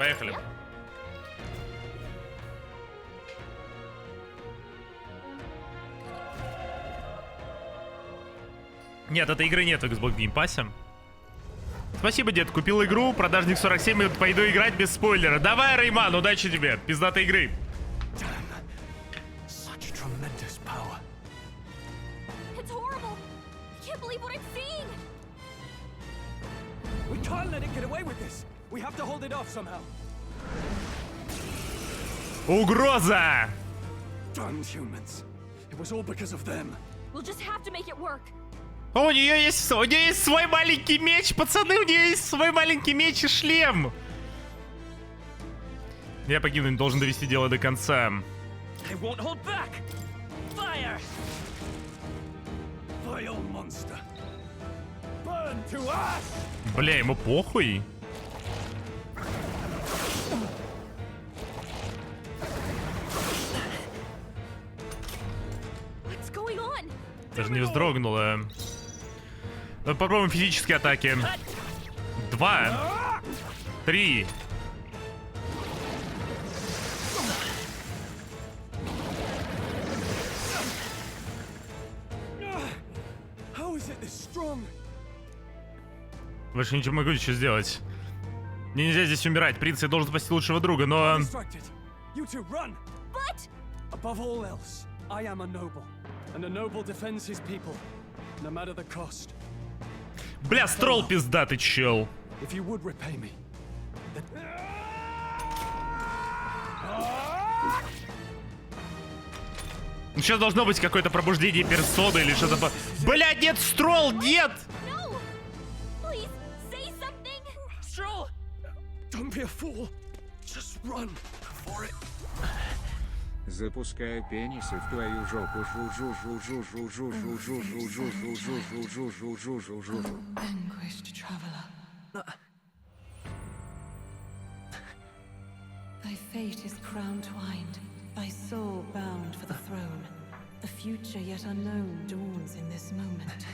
Поехали. Нет, этой игры нет в Xbox Game Pass. Спасибо, дед, купил игру, продажник 47 минут, пойду играть без спойлера. Давай, Рейман, удачи тебе, пиздатой игры. Угроза! О, у нее есть свой маленький меч, пацаны, у нее есть свой маленький меч и шлем. Я погибну, должен довести дело до конца. Бля, ему похуй. Даже не вздрогнула. Ну, попробуем физические атаки. 2, 3. Больше ничего могу еще сделать. Мне нельзя здесь умирать. Принц, я должен спасти лучшего друга, но... Бля, строл пиздатый чел. Ну, сейчас должно быть какое-то пробуждение персоны или что-то. Бля, нет, строл, нет! Запускаю пенисы в твою жопу. Thy fate is crown twined, thy soul bound for the throne. A future yet unknown dawns in this moment.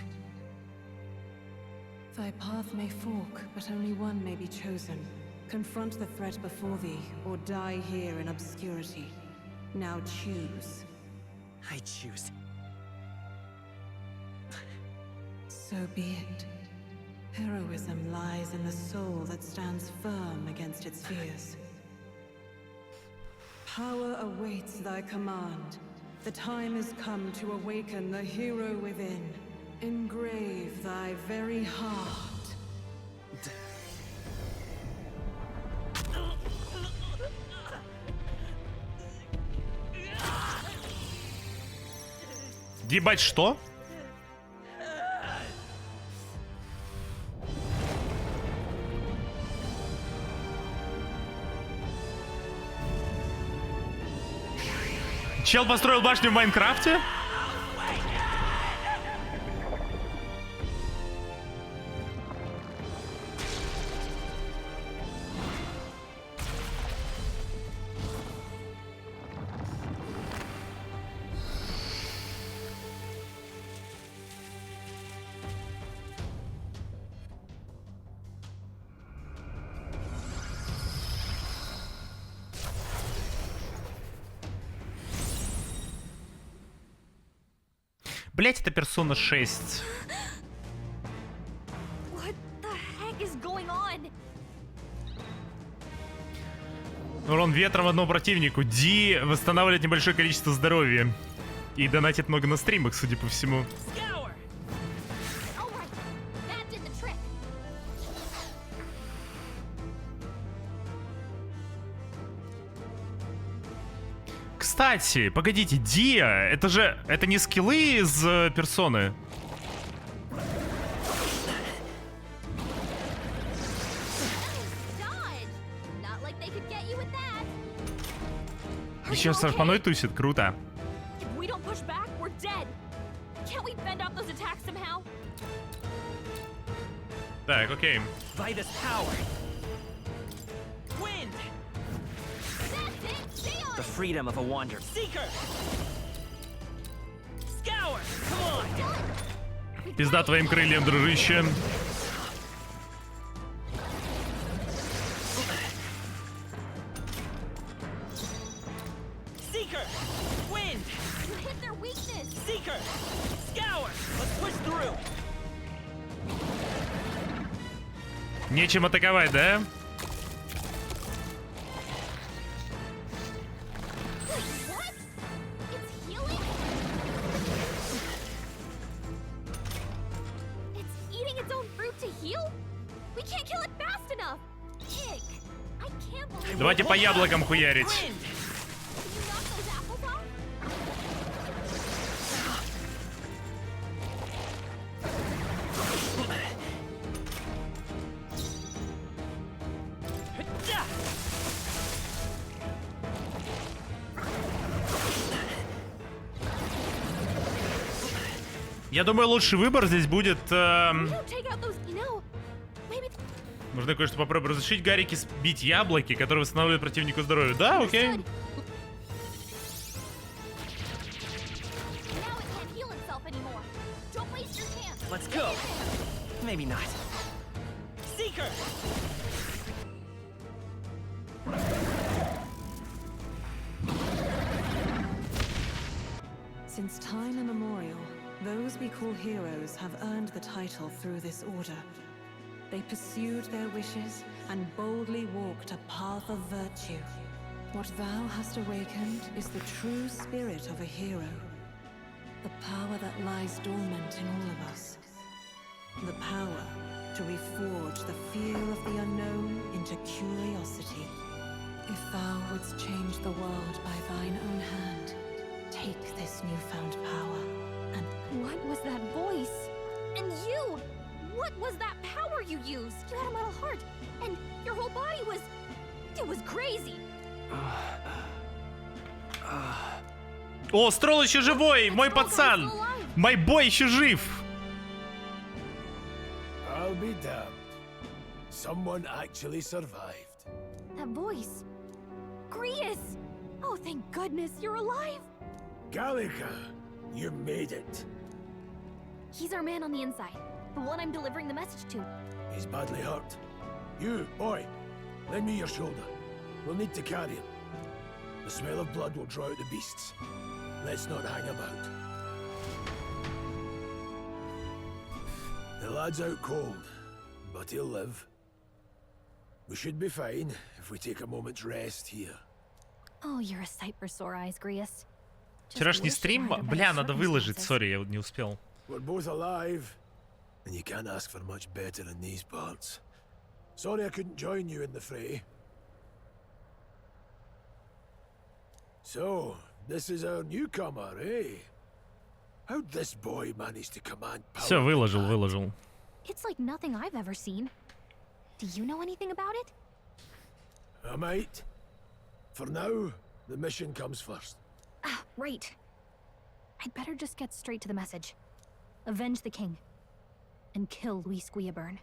Thy path may fork, but only one may be chosen. Confront the threat before thee, or die here in obscurity. Now choose. I choose. So be it. Heroism lies in the soul that stands firm against its fears. Power awaits thy command. The time has come to awaken the hero within. Engrave thy very heart. Ебать, что? Чел построил башню в Майнкрафте? Блять, это персона 6. Урон ветром одному противнику. Ди восстанавливает небольшое количество здоровья. И донатит много на стримах, судя по всему. Кстати, погодите, Диа, это же... Это не скиллы из персоны? Еще сарпаной тусит, круто. Так, окей. The freedom of a wanderer. Seeker! Scour! Come on! Пизда твоим крыльям, дружище. is. Seeker! Scour! Let's push through! Нечем атаковать, да? What? It's healing? It's eating its own fruit to heal? We can't kill it fast enough! Ick! I can't believe Давайте по яблокам хуярить. Did you knock those apples off? Я думаю, лучший выбор здесь будет... Don't take out those, you know, maybe Можно кое-что попробовать. Разрешить Гаррике сбить яблоки, которые восстанавливают противнику здоровье. Да, окей. Now it can't heal itself anymore. Don't waste your chance. Let's go! Maybe not. Seeker! Since time immemorial, those we call heroes have earned the title through this order. They pursued their wishes and boldly walked a path of virtue. What thou hast awakened is the true spirit of a hero. The power that lies dormant in all of us. The power to reforge the fear of the unknown into curiosity. If thou wouldst change the world by thine own hand, take this newfound power and... What was that voice? And you! What was that power you used? You had a metal heart, and your whole body was... It was crazy. О, Строл еще живой! Мой пацан! Мой бой еще жив! I'll be damned. Someone actually survived. That voice. Grius! Oh, thank goodness you're alive! Gallica, you made it. He's our man on the inside. The one I'm delivering the message to. He's badly hurt. You, boy, lend me your shoulder. We'll need to carry him. The smell of blood will draw out the beasts. Let's not hang about. The lad's out cold, but he'll live. We should be fine if we take a moment's rest here. Oh, you're a sight for sore eyes, Grius. Just Вчерашний wish you стрим, had a better бля, надо выложить, circumstances. сори, я не успел. We're both alive, and you can't ask for much better in these parts. Sorry I couldn't join you in the fray. So, this is our newcomer, eh? How'd this boy manage to command power? Все, выложил. It's like nothing I've ever seen. Do you know anything about it? I might. For now, the mission comes first. Ah, right. I'd better just get straight to the message. Avenge the king. And kill Luis Guillaburn.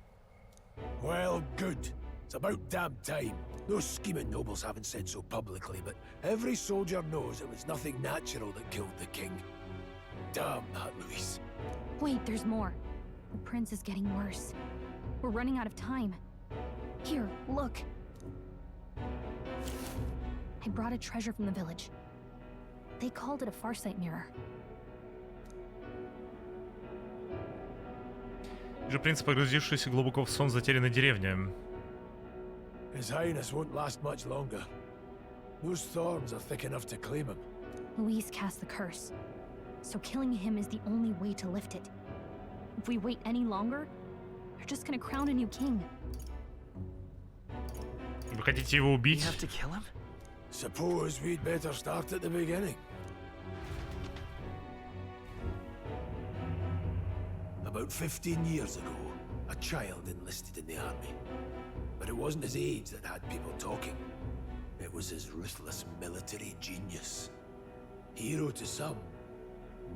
Well, good. It's about damn time. Those scheming nobles haven't said so publicly, but every soldier knows it was nothing natural that killed the king. Damn that Luis. Wait, there's more. The prince is getting worse. We're running out of time. Here, look. I brought a treasure from the village. They called it a farsight mirror. Вижу принц, погрузившийся глубоко в сон затерянной деревни. His Highness won't last much longer. Those thorns are thick enough to claim him. Luis cast the curse. So killing him is the only way to lift it. If we wait any longer, they're just gonna crown a new king. Вы хотите его You убить? have to kill him? Suppose we'd better start at the beginning. About 15 years ago, a child enlisted in the army. But it wasn't his age that had people talking. It was his ruthless military genius. Hero to some,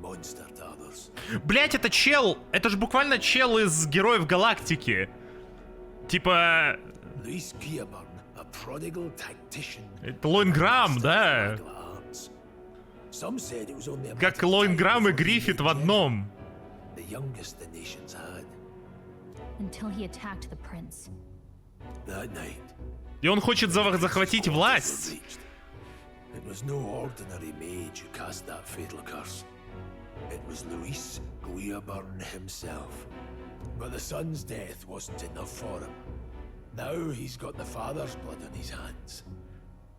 monster to others. Блять, это чел! Это же буквально чел из Героев Галактики. Типа... Luis Guillaburn, a prodigal tactician. Это Лоинграм, да? Some said it was only a Как matter of Лоинграм и time before he Гриффит в became одном. the youngest the nations had. Until he attacked the prince. That night, И он хочет захватить quarters власть. were reached. It was no ordinary mage who cast that fatal curse. was Luis Guiaburn himself. But the son's death wasn't enough for him. Now he's got the father's blood on his hands.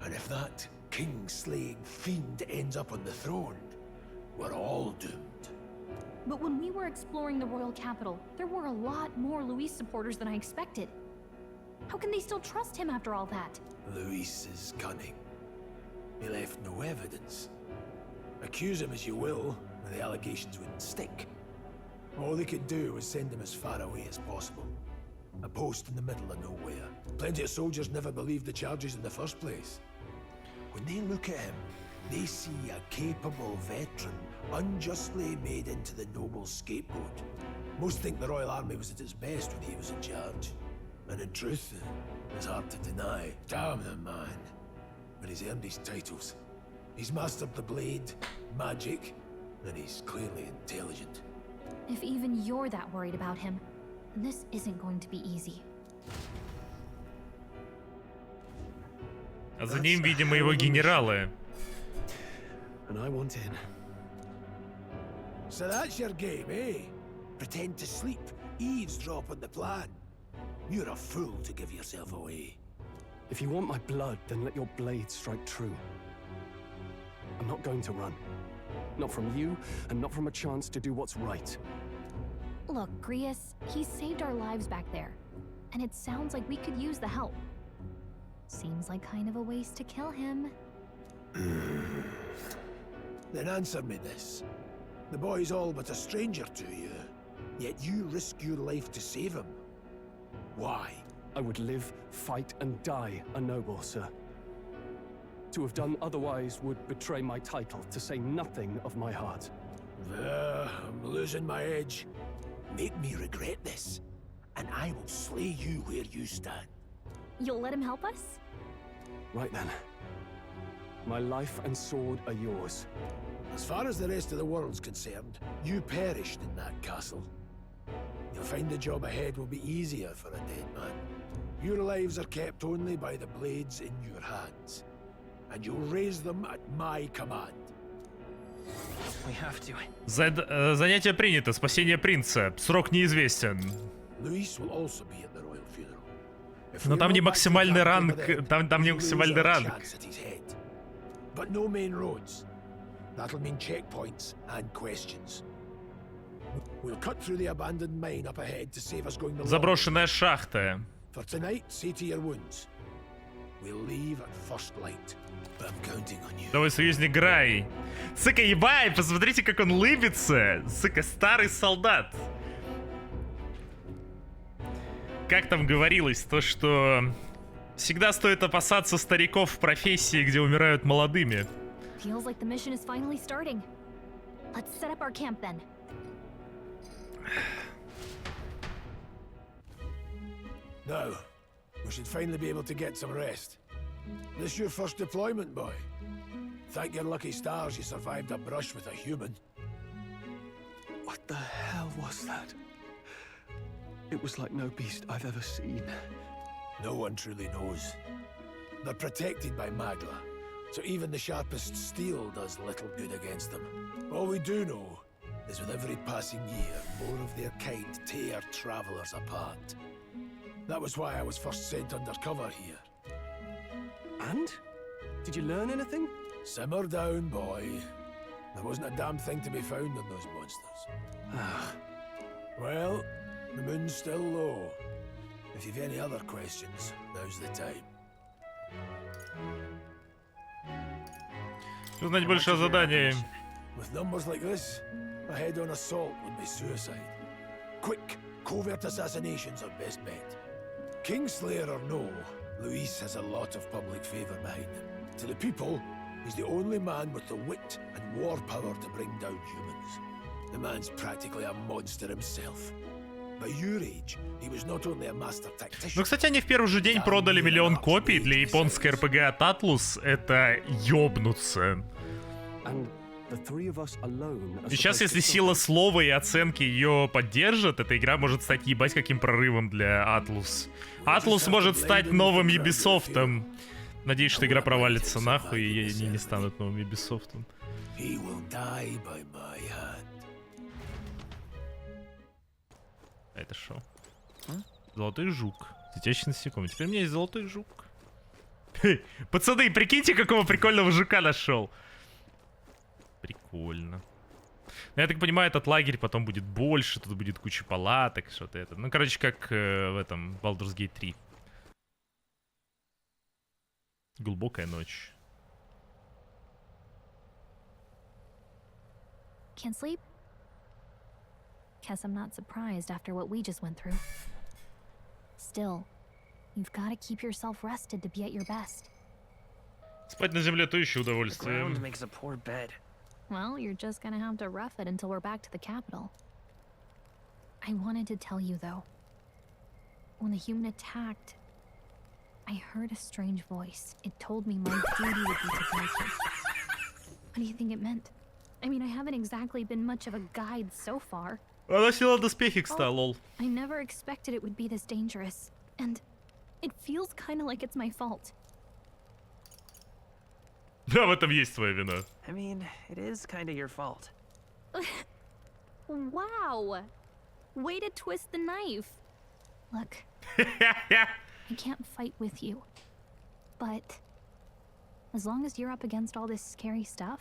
And if that king-slaying fiend ends up on the throne, we're all doomed. But when we were exploring the royal capital, there were a lot more Luis supporters than I expected. How can they still trust him after all that? Luis is cunning. He left no evidence. Accuse him as you will, the allegations wouldn't stick. All they could do was send him as far away as possible. A post in the middle of nowhere. Plenty of soldiers never believed the charges in the first place. When they look at him, they see a capable veteran unjustly made into the noble scapegoat. Most think the Royal Army was at its best when he was in charge. And in truth, it's hard to deny. Damn the man. But he's earned his titles. He's mastered the blade, magic, and he's clearly intelligent. If even you're that worried about him, then this isn't going to be easy. А за ним, видимо, его генералы. And I want in. So that's your game, eh? Pretend to sleep, eavesdrop on the plan. You're a fool to give yourself away. If you want my blood, then let your blade strike true. I'm not going to run. Not from you, and not from a chance to do what's right. Look, Grius, he saved our lives back there. And it sounds like we could use the help. Seems like kind of a waste to kill him. Then answer me this. The boy's all but a stranger to you, yet you risk your life to save him. Why? I would live, fight, and die a noble, sir. To have done otherwise would betray my title, to say nothing of my heart. I'm losing my edge. Make me regret this, and I will slay you where you stand. You'll let him help us? Right then. My life and sword are yours. As far as the rest of the world's concerned, you perished in that castle. You'll find the job ahead will be easier for a dead man. Your lives are kept only by the blades in your hands, and you'll raise them at my command. We have to. Занятие принято. Спасение принца. Срок неизвестен. Luis will also be at the royal funeral. Но там не максимальный ранг. Там не максимальный ранг. But no main roads. That'll mean checkpoints and questions. We'll cut through the abandoned mine up ahead to save us going the long way. Заброшенная шахта. For tonight, see to your wounds. We'll leave at first light. I'm counting on you. Давай, союзник, играй. Сука, ебай, посмотрите, как он лыбится. Сука, старый солдат. Как там говорилось, то что всегда стоит опасаться стариков в профессии, где умирают молодыми. Feels like the mission is finally starting. Let's set up our camp then. Now, we should finally be able to get some rest. This your first deployment, boy? Thank your lucky stars you survived a brush with a human. What the hell was that? It was like no beast I've ever seen. No one truly knows. They're protected by Magla, so even the sharpest steel does little good against them. All we do know is with every passing year, more of their kind tear travelers apart. That was why I was first sent undercover here. And? Did you learn anything? Simmer down, boy. There wasn't a damn thing to be found on those monsters. Well, the moon's still low. If you've any other questions, now's the time. Узнать больше о задании. With numbers like this, a head-on assault would be suicide. Quick, covert assassinations are best bet. Kingslayer or no, Luis has a lot of public favor behind him. To the people, he's the only man with the wit and war power to bring down humans. The man's practically a monster himself. By your age, he was not only a master tactician. Ну, кстати, они в первый же день продали 1 000 000 копий для японской РПГ от Atlus. Это ёбнуться. И сейчас, если сила слова и оценки ее поддержат, эта игра может стать ебать каким прорывом для Atlus. Atlus может стать новым Ubisoft'ом. Надеюсь, что игра провалится нахуй, и они не станут новым Ubisoft'ом. А это шо? Золотой жук. Светящий насекомый. Теперь у меня есть золотой жук. Пацаны, прикиньте, какого прикольного жука нашел. Прикольно. Я так понимаю, этот лагерь потом будет больше, тут будет куча палаток, что-то это. Ну, короче, как в этом Baldur's Gate 3. Глубокая ночь. Can't sleep? Guess I'm not surprised after what we just went through. Still, you've got to keep yourself rested to be at your best. Спать на земле то еще The удовольствие. ground makes a poor bed. Well, you're just gonna have to rough it until we're back to the capital. I wanted to tell you, though. When the human attacked, I heard a strange voice. It told me my duty would be to guide you. What do you think it meant? I mean, I haven't exactly been much of a guide so far. Она сняла доспехи, кстати, лол. I never expected it would be this dangerous. And it feels kind of like it's my fault. Да, в этом есть своя вина. I mean, it is kind of your fault. Wow! Way to twist the knife. Look, I can't fight with you. But as long as you're up against all this scary stuff,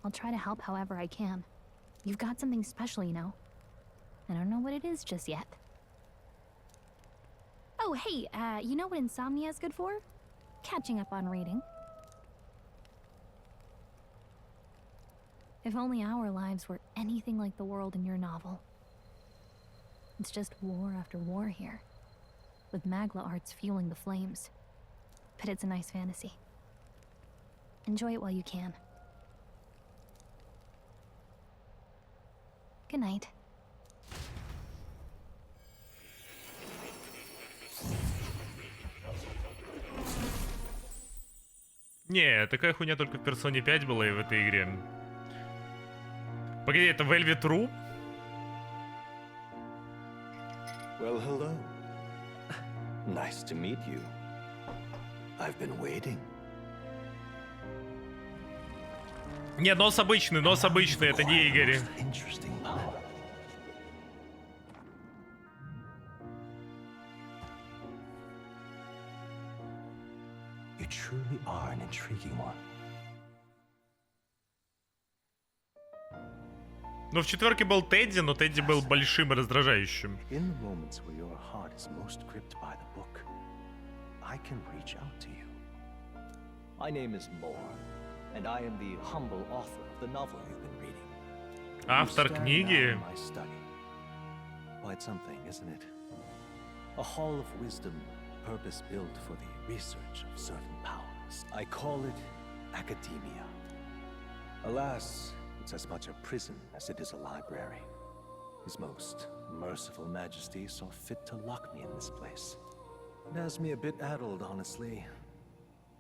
I'll try to help however I can. You've got something special, you know. I don't know what it is just yet. Oh, hey, you know what insomnia is good for? Catching up on reading. If only our lives were anything like the world in your novel. It's just war after war here, with Magla arts fueling the flames. But it's a nice fantasy. Enjoy it while you can. Good night. Не, такая хуйня только в персоне 5 была и в этой игре. Погоди, это Velvet Room? Well, hello. Nice to meet you. I've been waiting. Не, нос обычный, это не Игорь. Interesting power. You truly are an intriguing one. Ну, в четверке был Тедди, но Тедди был большим и раздражающим. In the moments where your heart is most gripped by the book, I can reach out to you. My name is Moore, and I am the humble author of the novel you've been reading. Автор книги. My study. Quite something, isn't it? A hall of wisdom, purpose-built for the research of certain powers. I call it academia. Alas, it's as much a prison as it is a library. His most merciful majesty saw fit to lock me in this place. It has me a bit addled, honestly.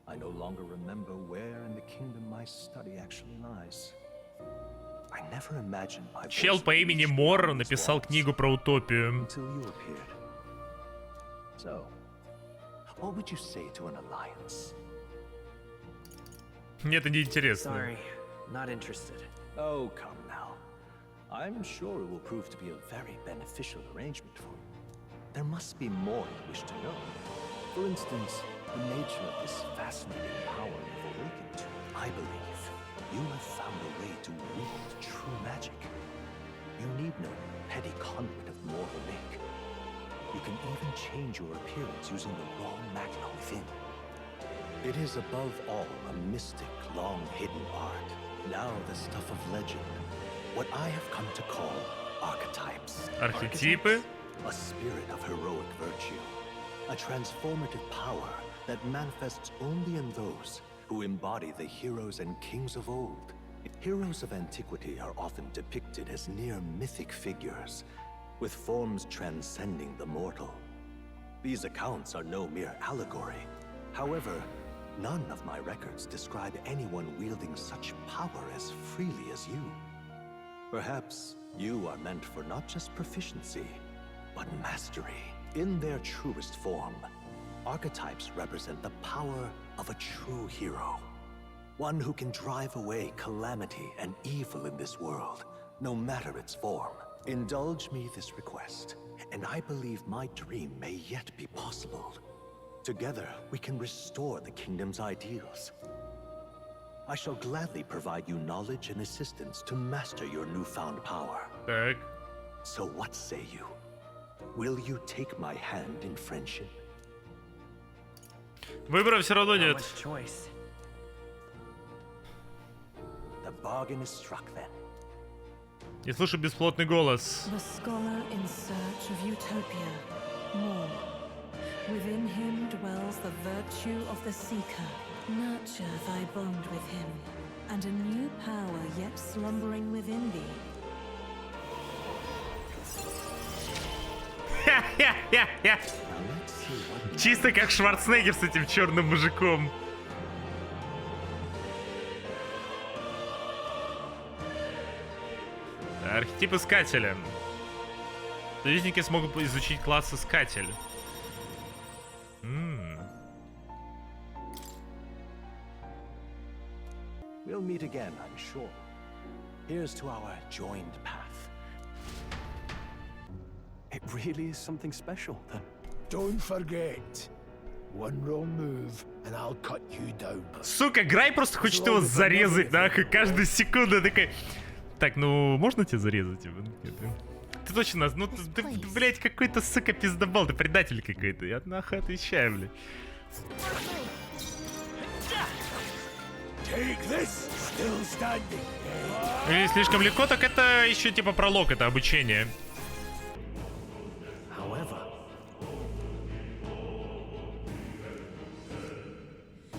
I no longer remember where in the kingdom my study actually lies. I never imagined my Чел по имени Мор написал книгу про утопию. until you appeared. So, what would you say to an alliance? Мне это не интересно. Sorry, not interested. Oh, come now. I'm sure it will prove to be a very beneficial arrangement for you. There must be more you wish to know. For instance, the nature of this fascinating power you've awakened to. I believe you have found a way to wield true magic. You need no petty conduit of mortal make. You can even change your appearance using the raw magna within. It is above all a mystic, long-hidden art. Now the stuff of legend. What I have come to call archetypes. Архетипы? A spirit of heroic virtue. A transformative power that manifests only in those who embody the heroes and kings of old. Heroes of antiquity are often depicted as near mythic figures, with forms transcending the mortal. These accounts are no mere allegory. However, none of my records describe anyone wielding such power as freely as you. Perhaps you are meant for not just proficiency, but mastery. In their truest form, archetypes represent the power of a true hero. One who can drive away calamity and evil in this world, no matter its form. Indulge me this request, and I believe my dream may yet be possible. Together, we can restore the kingdom's ideals. I shall gladly provide you knowledge and assistance to master your newfound power. Так. So what say you? Will you take my hand in friendship? Выбора все равно Not нет. much choice. The bargain is struck then. Не слышу бесплотный голос. The scholar in search of utopia. More. Within him dwells the virtue of the seeker. Nurture thy bond with him, and a new power yet slumbering within thee. Ха-ха-ха-ха. Чисто как Шварценеггер с этим черным мужиком. Архетип искателя. Союзники смогут изучить класс искатель. We'll meet again, I'm sure. Here's to our joined path. It really is something special, then. Don't forget. One wrong move, and I'll cut you down. Сука, Грай просто хочет его зарезать, нахуй, каждую секунду такой... Так, ну, можно тебя зарезать? Ты точно, ну, ты, блядь, какой-то, сука, пиздобол, ты предатель какой-то. Я нахуй отвечаю, блядь. Или слишком легко, так это еще типа пролог, это обучение. However,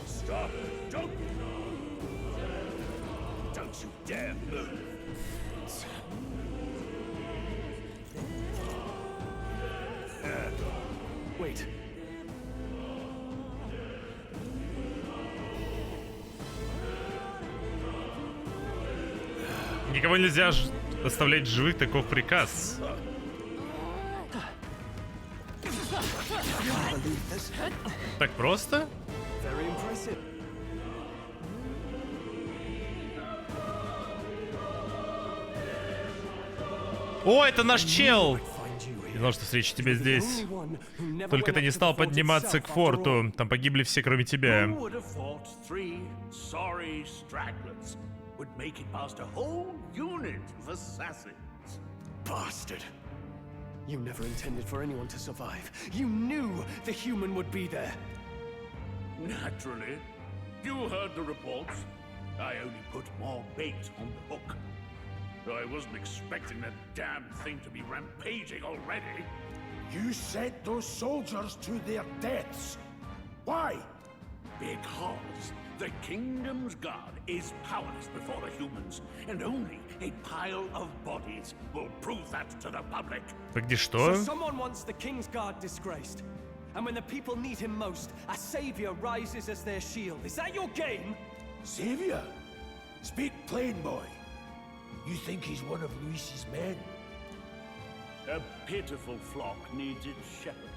Stop! Don't you dare move! Wait. Никого нельзя оставлять живых, таков приказ. Так просто? Very impressive. О, это наш чел! Не знал, что встречу тебя здесь. Только ты не стал подниматься к форту. Там погибли все, кроме тебя. Would make it past a whole unit of assassins. Bastard. You never intended for anyone to survive. You knew the human would be there. Naturally. You heard the reports. I only put more bait on the hook. I wasn't expecting that damn thing to be rampaging already. You sent those soldiers to their deaths. Why? Because the kingdom's guard is powerless before the humans, and only a pile of bodies will prove that to the public. Так где что? So someone wants the King's Guard disgraced. And when the people need him most, a savior rises as their shield. Is that your game? Savior? Speak plain, boy. You think he's one of Luis's men? A pitiful flock needs its shepherd.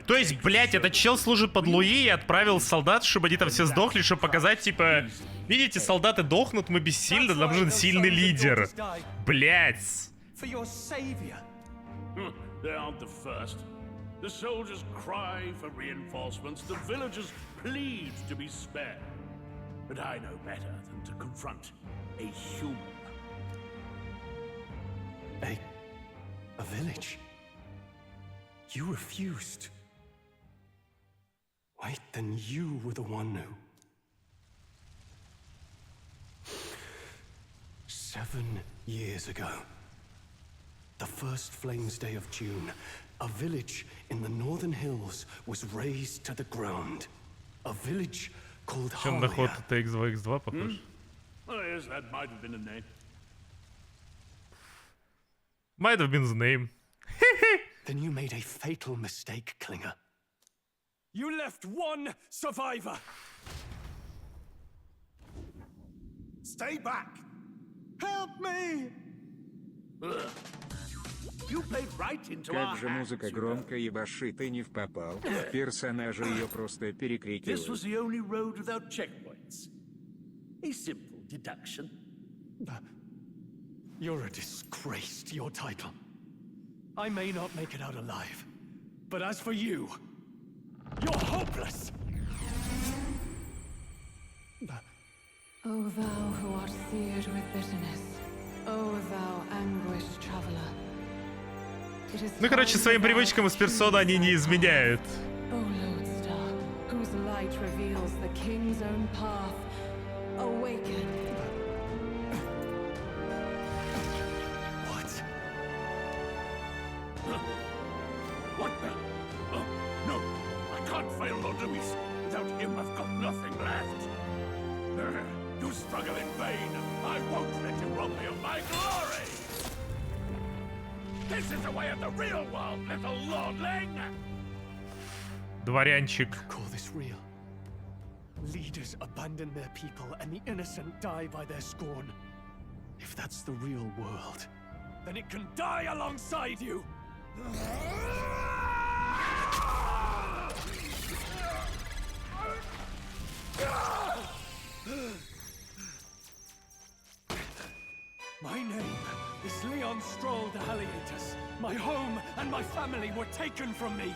То есть, блять, этот чел служит под Луи и отправил солдат, чтобы они там все сдохли, чтобы показать, типа, видите, солдаты дохнут, мы бессильны, нам нужен сильный лидер. Блять. A village? You refused. Wait, then you were the one who... 7 years ago, the first Flames Day of June, a village in the northern hills was razed to the ground. A village called Чем доход TX2 X2 похож? Oh, yes, that might have been a name. Might have been the name. Then you made a fatal mistake, Klinger. You left one survivor! Stay back! Help me! You played right into our Как же музыка громко ебашит и не впопал. Персонажи ее просто This was перекрикивают. the only road without checkpoints. A simple deduction. You're a disgrace to your title. I may not make it out alive, but as for you, you're hopeless! O thou who art seared with bitterness, O thou anguished traveler. Ну, короче, своим привычкам из персона они не изменяют. O lodestar, whose light reveals the king's own path, awaken. What? What the? Oh, no! I can't fail Lord Louis. Without him, I've got nothing left. You struggle in vain. I won't let you rob me of my glory! This is the way of the real world, little lordling! Дворянчик. Call this real. Leaders abandon their people and the innocent die by their scorn. If that's the real world, then it can die alongside you! My name is Leon Stroll de Halliatus. My home and my family were taken from me.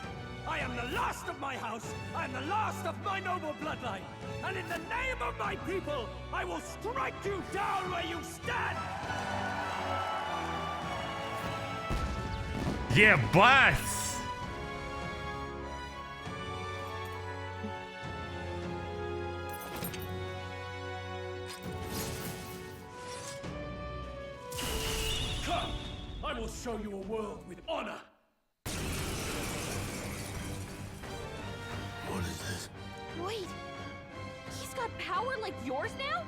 I am the last of my house. I am the last of my noble bloodline. And in the name of my people, I will strike you down where you stand! Ебать! Come! I will show you a world with honor! What is this? Wait, he's got power like yours now?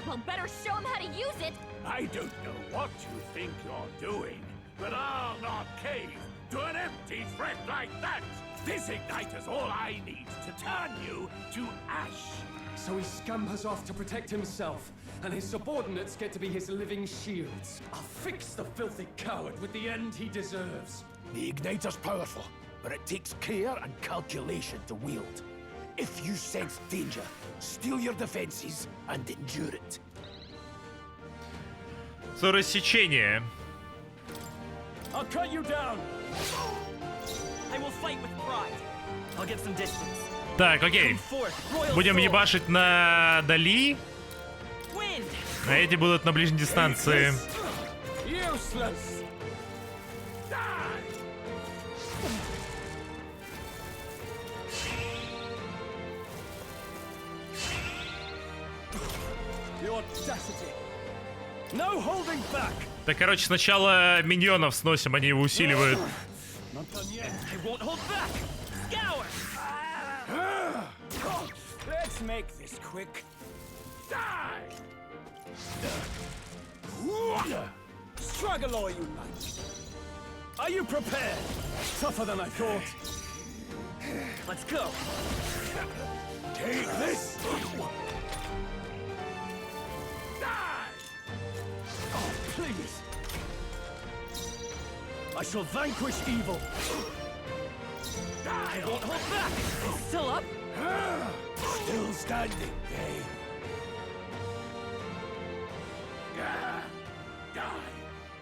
Well, better show him how to use it. I don't know what you think you're doing, but I'll not cave to an empty threat like that! This igniter's all I need to turn you to ash! So he scampers off to protect himself, and his subordinates get to be his living shields. I'll fix the filthy coward with the end he deserves. The igniter's powerful, but it takes care and calculation to wield. If you sense danger, steel your defenses and endure it. За рассечение. I'll cut you down! I will fight with pride. I'll get some distance. Так, окей. Come forth, royal Будем soul. ебашить на дали, Wind. а эти будут на ближней дистанции. Useless! The audacity! No holding back! Так, короче, сначала миньонов сносим, они его усиливают. Not done yet. I won't hold back. Scour. Let's make this quick. Die! Struggle all you like. Are you prepared? Tougher than I thought. Let's go. Take this! Die! Oh, please. I shall vanquish evil. Die! Won't hold back. Still up. Still standing, eh? Die!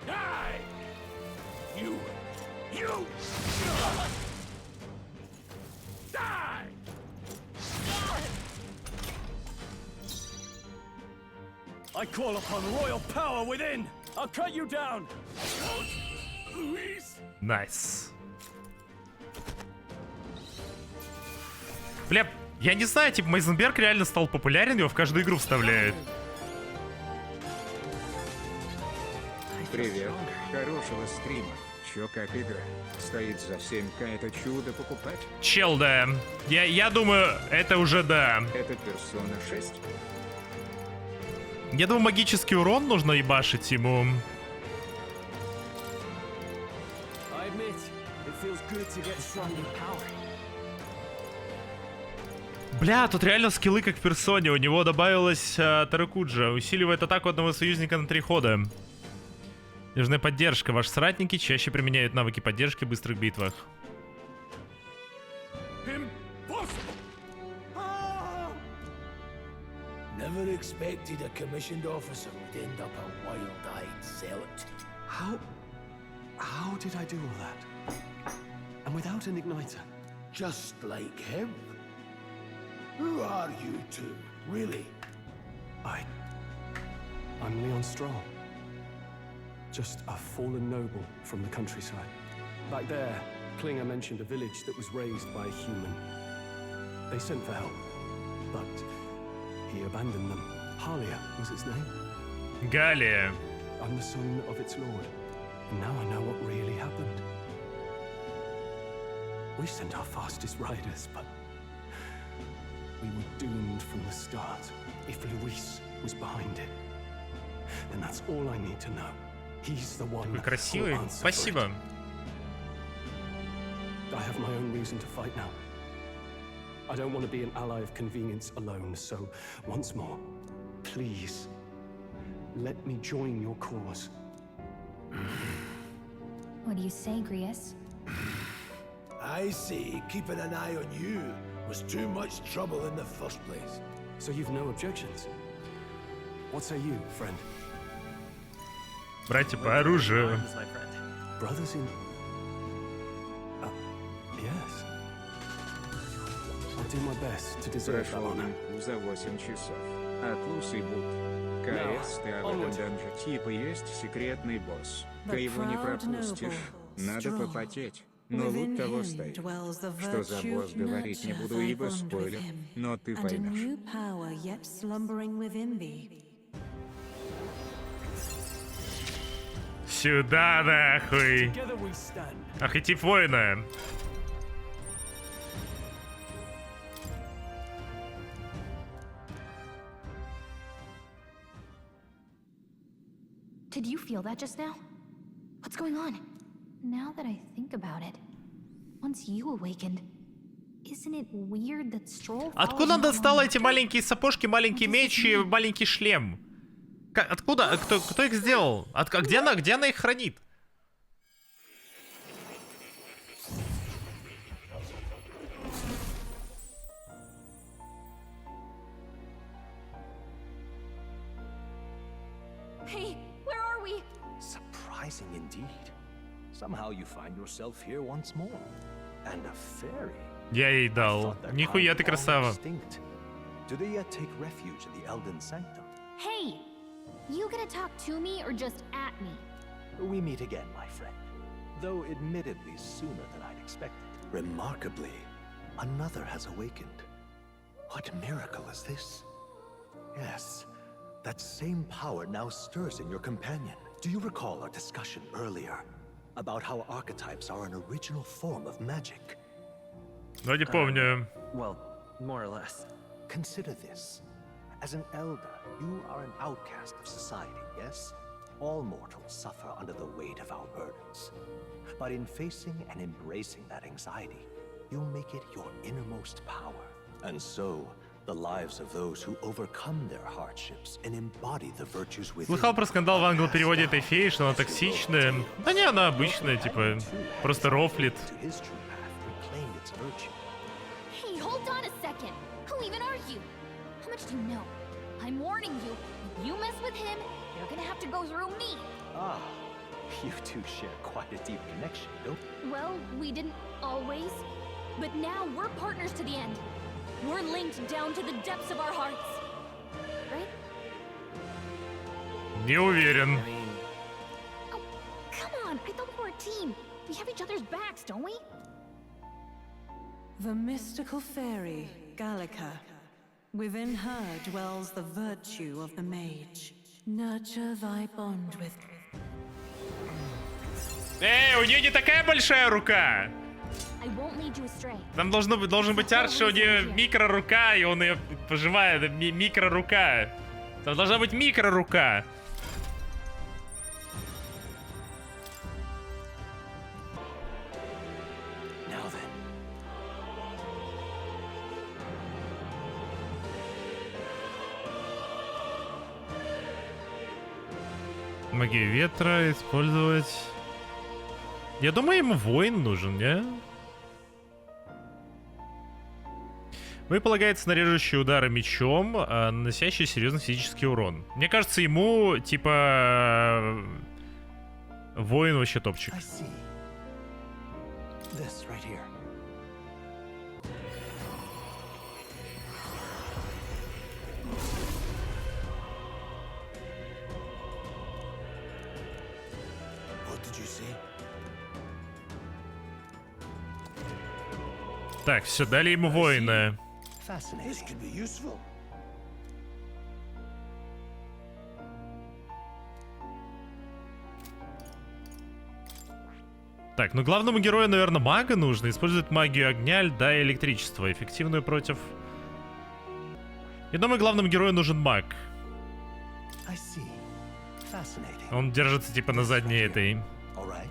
Die! You! Die! I call upon royal power within. I'll cut you down. Louise! Найс. Бля, я не знаю, типа Мейзенберг реально стал популярен, его в каждую игру вставляют. Привет, хорошего стрима. Чё, как игра? Стоит за 7К это чудо покупать? Чел, да. Я думаю, это уже да. Это персона 6? Я думаю, магический урон нужно ебашить ему. I admit, it feels good to get strong in power. Бля, тут реально скиллы как в персоне. У него добавилась Таракуджа. Усиливает атаку одного союзника на 3 хода. Нужна поддержка. Ваши соратники чаще применяют навыки поддержки в быстрых битвах. Impossible! Never expected a commissioned officer would end up on Wild Heights. zealot. How did I do all that? And without an igniter? Just like him. Who are you two, really? I'm Leon Stroll. Just a fallen noble from the countryside. Back there, Klinger mentioned a village that was raised by a human. They sent for help, but he abandoned them. Halia was its name. Галия. I'm the son of its lord, and now I know what really happened. We sent our fastest riders, but we were doomed from the start. If Luis was behind it, then that's all I need to know. He's the one Вы who'll красивый. answer for Спасибо. it. I have my own reason to fight now. I don't want to be an ally of convenience alone, so once more, please, let me join your cause. What do you say, Grius? I say keeping an eye on you was too much trouble in the first place. So you've no objections? What say you, friend? Братья по оружию. Arms, my friend. Brothers in... yes. I'll do my best to deserve that Прошел honor. за 8 часов. Атлус и Бут. КС, ты об этом данже. Типа есть секретный босс. Ты его не пропустишь. Надо попотеть. Но лут того стоит. Что за босс, говорить не буду, ибо спойлер. Но ты поймешь. Сюда нахуй. Together we stand. Архетип воина. Did you feel that just now? What's going on? Now that I think about it, once you awakened, isn't it weird that Stroll... Откуда он достал эти маленькие сапожки, маленький меч и маленький шлем? Откуда? Кто их сделал? Где она их хранит? Hey, where are we? Surprising indeed. Somehow you find yourself here once more. And a fairy. Я ей I дал. thought their Нихуя kind ты long красава. extinct. Do they yet take refuge in the Elden Sanctum? Hey! You gonna talk to me or just at me? We meet again, my friend. Though admittedly sooner than I'd expected. Remarkably, another has awakened. What miracle is this? Yes, that same power now stirs in your companion. Do you recall our discussion earlier about how archetypes are an original form of magic? Ну, не помню. Well, more or less. Consider this. As an elder, you are an outcast of society, yes? All mortals suffer under the weight of our burdens. But in facing and embracing that anxiety, you make it your innermost power. And so, the lives of those who overcome their hardships and embody the virtues within. Слыхал про скандал в англо-переводе этой феи, что она токсичная. Да не, она обычная, типа, просто рофлит. To his true path reclaimed its virtue. Hey, hold on a second! Who even are you? How much do you know? I'm warning you, if you mess with him, you're gonna have to go through me! Ah, you two share quite a deep connection, don't you? Well, we didn't always. But now we're partners to the end. We're linked down to the depths of our hearts. Right? Не уверен. I mean, Oh, come on! I thought we were a team. We have each other's backs, don't we? The mystical fairy, Gallica. Within her dwells the virtue of the mage. Nurture thy bond with... У нее не такая большая рука. I won't lead you astray. Там должен быть Арчи, у нее микрорука, и он ее пожимает. Микрорука. Там должна быть микрорука. Now then. Магию ветра использовать. Я думаю, ему воин нужен, не? Вы полагаете на режущие удары мечом, наносящие серьезный физический урон. Мне кажется, ему, типа, Воин вообще топчик. I see. This right here. What did you say? Так, все, дали ему воина. Fascinating. This could be useful. Так, ну главному герою, наверное, мага нужно. Использовать магию огня, льда и электричества. Эффективную против... Я думаю, главному герою нужен маг. I see. Fascinating. Он держится типа на задней этой... All right.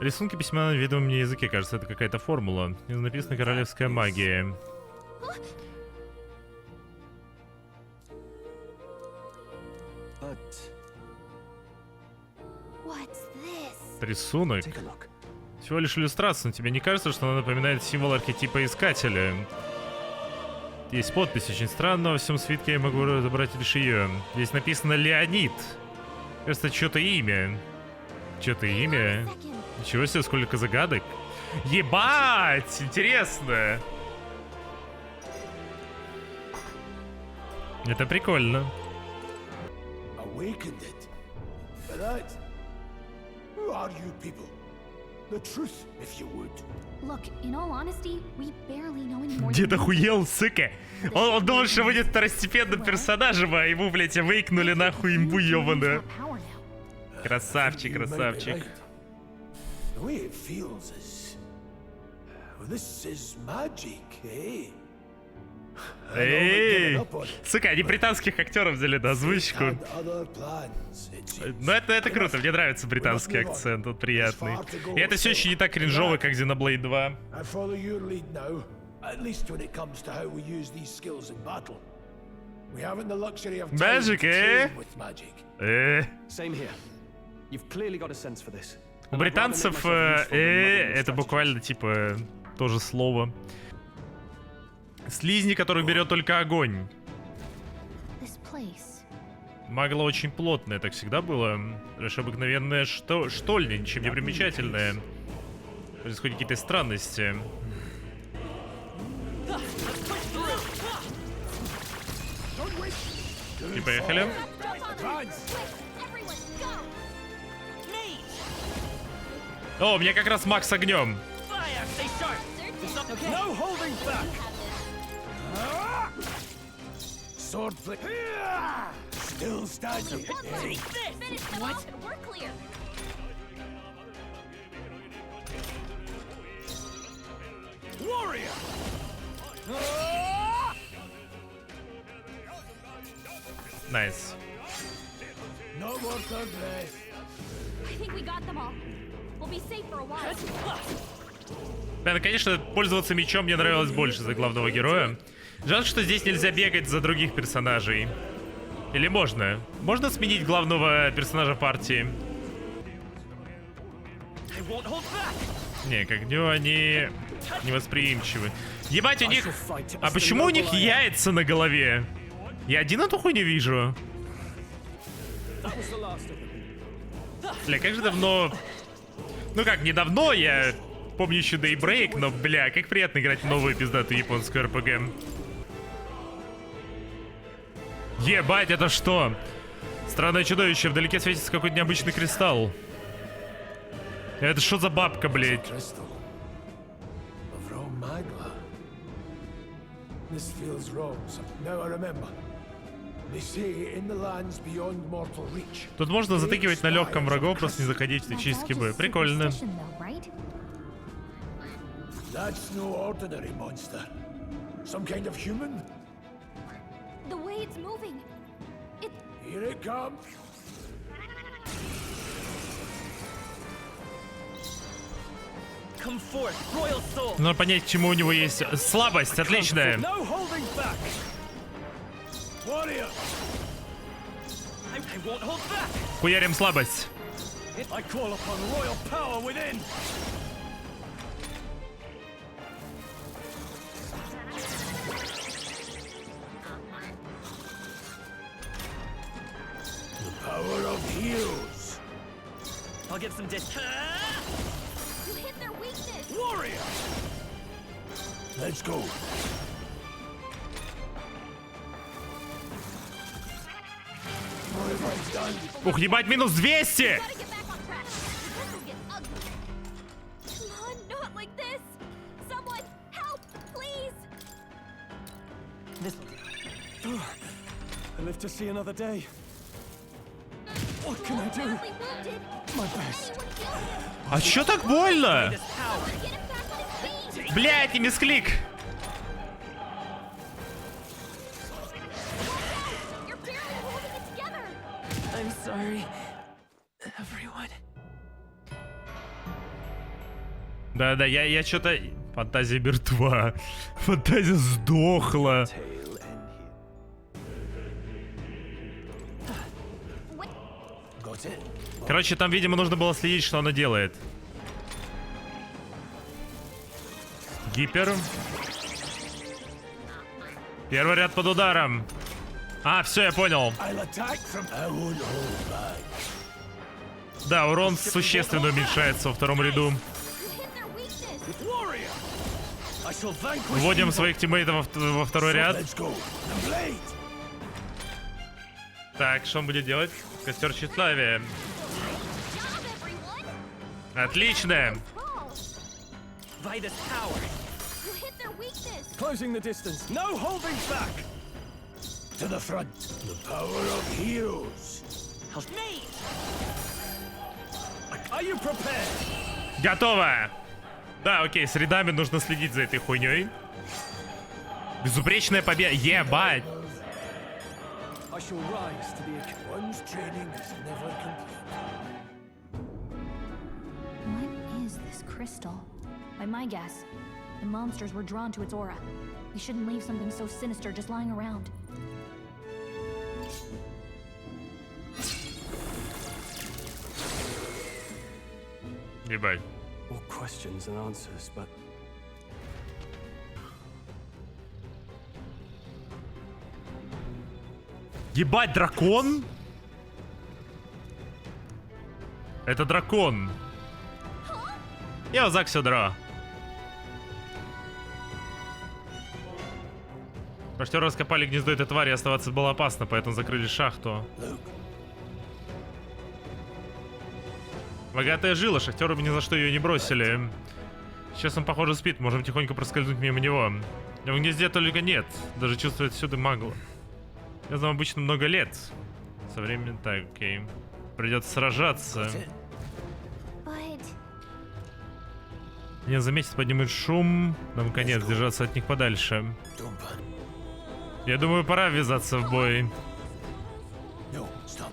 Рисунки письма на видимом мне языке, кажется, это какая-то формула. Здесь написано королевская магия. But What's this? Рисунок. take a look. Всего лишь иллюстрация, но тебе не кажется, что она напоминает символ архетипа искателя? Есть подпись, очень странно, во всем свитке я могу разобрать лишь ее. Здесь написано Леонид. Кажется, что-то имя. Что-то имя? Ничего себе, сколько загадок. Ебать! Интересно! Это прикольно. Awakened it. But that... Who are you people? The truth, if you would. Look, in all honesty, we barely know any more Дед than you. охуел, сука. Он думал, что будет второстепенным персонажем, а ему, блядь, выкнули нахуй имбу ёбаную. Power now. Красавчик, You might be красавчик. right. The way it feels is... Well, this is magic, eh? Эй! Сука, они британских актеров взяли на озвучку. Had other plans, it seems. Ну это круто, мне нравится британский акцент, он приятный. И это все еще не так кринжово, как Xenoblade 2. I follow your lead now, at least when it comes to how we use these skills in battle. We haven't the luxury of time Magic, to eh? train with magic. Same here. You've clearly got a sense for this. У британцев это буквально типа тоже слово. Слизни, которых берет только огонь. This place. Магла очень плотная, так всегда было. Лишь обыкновенная штольня, ничем не примечательная. Происходят какие-то странности. И поехали. О, у меня как раз маг с огнем. Fire! Stay sharp! No holding back! Sword flick. Still standing. Finish them off and we're clear. Warrior! Найс. No more third breath. I think we got them all. We'll be safe for a while. Да, конечно, пользоваться мечом мне нравилось больше за главного героя. Жаль, что здесь нельзя бегать за других персонажей. Или можно? Можно сменить главного персонажа партии? Не, к огню они невосприимчивы. Ебать, у них... А почему у них яйца на голове? Я один эту хуйню вижу. Бля, как же давно... Ну как, недавно, я помню еще Daybreak, но, бля, как приятно играть в новую пиздатую японскую РПГ. Ебать, это что? Странное чудовище, вдалеке светится какой-то необычный кристалл. Это что за бабка, блядь? Crystal. Of raw magma. This feels wrong. Now I remember. They say in the lands beyond mortal reach. Тут можно затыкивать на легком врагов, просто не заходить в физический бой. Прикольно. That's no ordinary monster. Some kind of human. The way it's moving. Here it comes. Come forth, royal soul! Нужно понять, к чему у него есть слабость. Отличная. No holding back! Warrior! I won't hold back! Хуярим слабость. I call upon royal power within! Power of heroes. I'll give some distance. You hit their weakness. Warrior! Let's go. Ух, ебать, минус 200! Gotta get back on track. This will get ugly. Come on, not like this. Someone help, please. This will do. I live to see another day. What can I do? Badly wounded. My best. Anyone heal him? А чё так больно? This power. Get him back on his feet. Блядь, и мисклик. You're barely holding it together. I'm sorry, everyone. Да-да, я чё-то... Фантазия мертва. Фантазия сдохла. Tail end What? here. Got it? Короче, там, видимо, нужно было следить, что она делает. Гипер. Первый ряд под ударом. А, все, я понял. I'll attack from... I won't hold back. Да, урон существенно уменьшается во втором ряду. You hit their weakness. Warrior! I shall vanquish Вводим evil. своих тиммейтов во второй So ряд. let's go. The blade! Так, что он будет делать? Костер тщеславия. Job, everyone. Отлично. Crawl. By this power. You hit their weakness. Closing the distance. No holding back. To the front. The power of heroes. Help me. Are you prepared? Готово. Да, окей, с рядами нужно следить за этой хуйней. Безупречная победа. Ебать. I shall rise to the occasion. One's training is never complete. What is this crystal? By my guess, the monsters were drawn to its aura. We shouldn't leave something so sinister just lying around. Ебать. More questions and answers, but Ебать, дракон? Это дракон. Я Зак Сёдро. Шахтеры раскопали гнездо этой твари, оставаться было опасно, поэтому закрыли шахту. Богатая жила, шахтеры бы ни за что ее не бросили. Сейчас он, похоже, спит, можем тихонько проскользнуть мимо него. В гнезде только нет, даже чувствует всюду магла. Я знаю обычно много лет. Со временем так, окей. Придется сражаться. But Не заметит, поднимет шум. Нам конец, держаться от них подальше. Don't panic. Я думаю, пора ввязаться в бой. No, stop.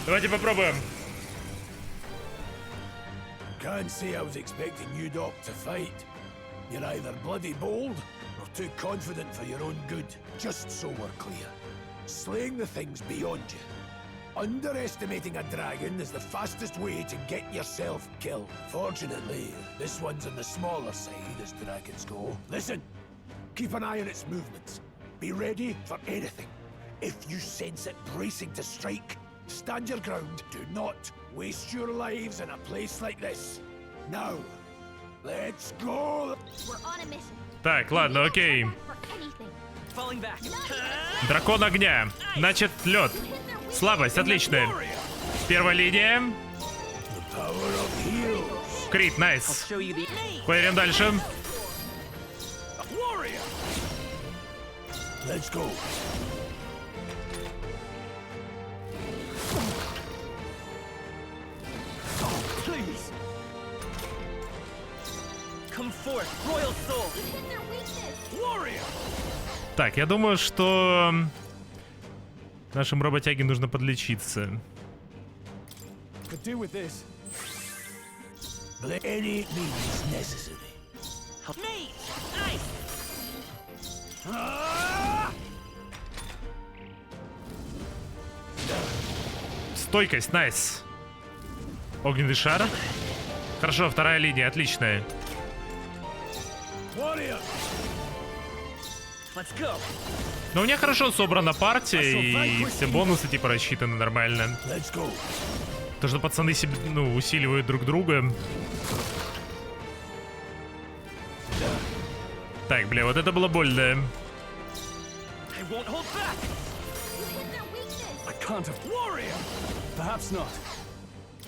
Давайте попробуем. Can't say I was expecting you, Doc, to fight. You're either bloody bold or too confident for your own good. Just so we're clear. Slaying the thing's beyond you. Underestimating a dragon is the fastest way to get yourself killed. Fortunately, this one's on the smaller side as dragons go. Listen, keep an eye on its movements. Be ready for anything. If you sense it bracing to strike, stand your ground. Do not waste your lives in a place like this. Now, let's go! we're on a mission. Так, ладно, окей. For anything. Falling back. Дракон огня. Значит, лед. Слабость, отлично. Первая линия. The power of heroes. Крит, найс. Show you the. Пойдем дальше. Warrior! Let's go. please. Come forth, royal soul. Hit their weakness. Warrior! Так, я думаю, что нашим работяге нужно подлечиться. Could do with this. By any means necessary. Help me. Nice. Ah! Стойкость, найс. Огненный шар. Хорошо, вторая линия, отличная. Warrior! Let's go. Но у меня хорошо собрана партия, и все бонусы типа рассчитаны нормально. Let's go. То, что пацаны себе, ну, усиливают друг друга. Так, бля, вот это было больно. I won't hold back. I can't have warrior. Perhaps not.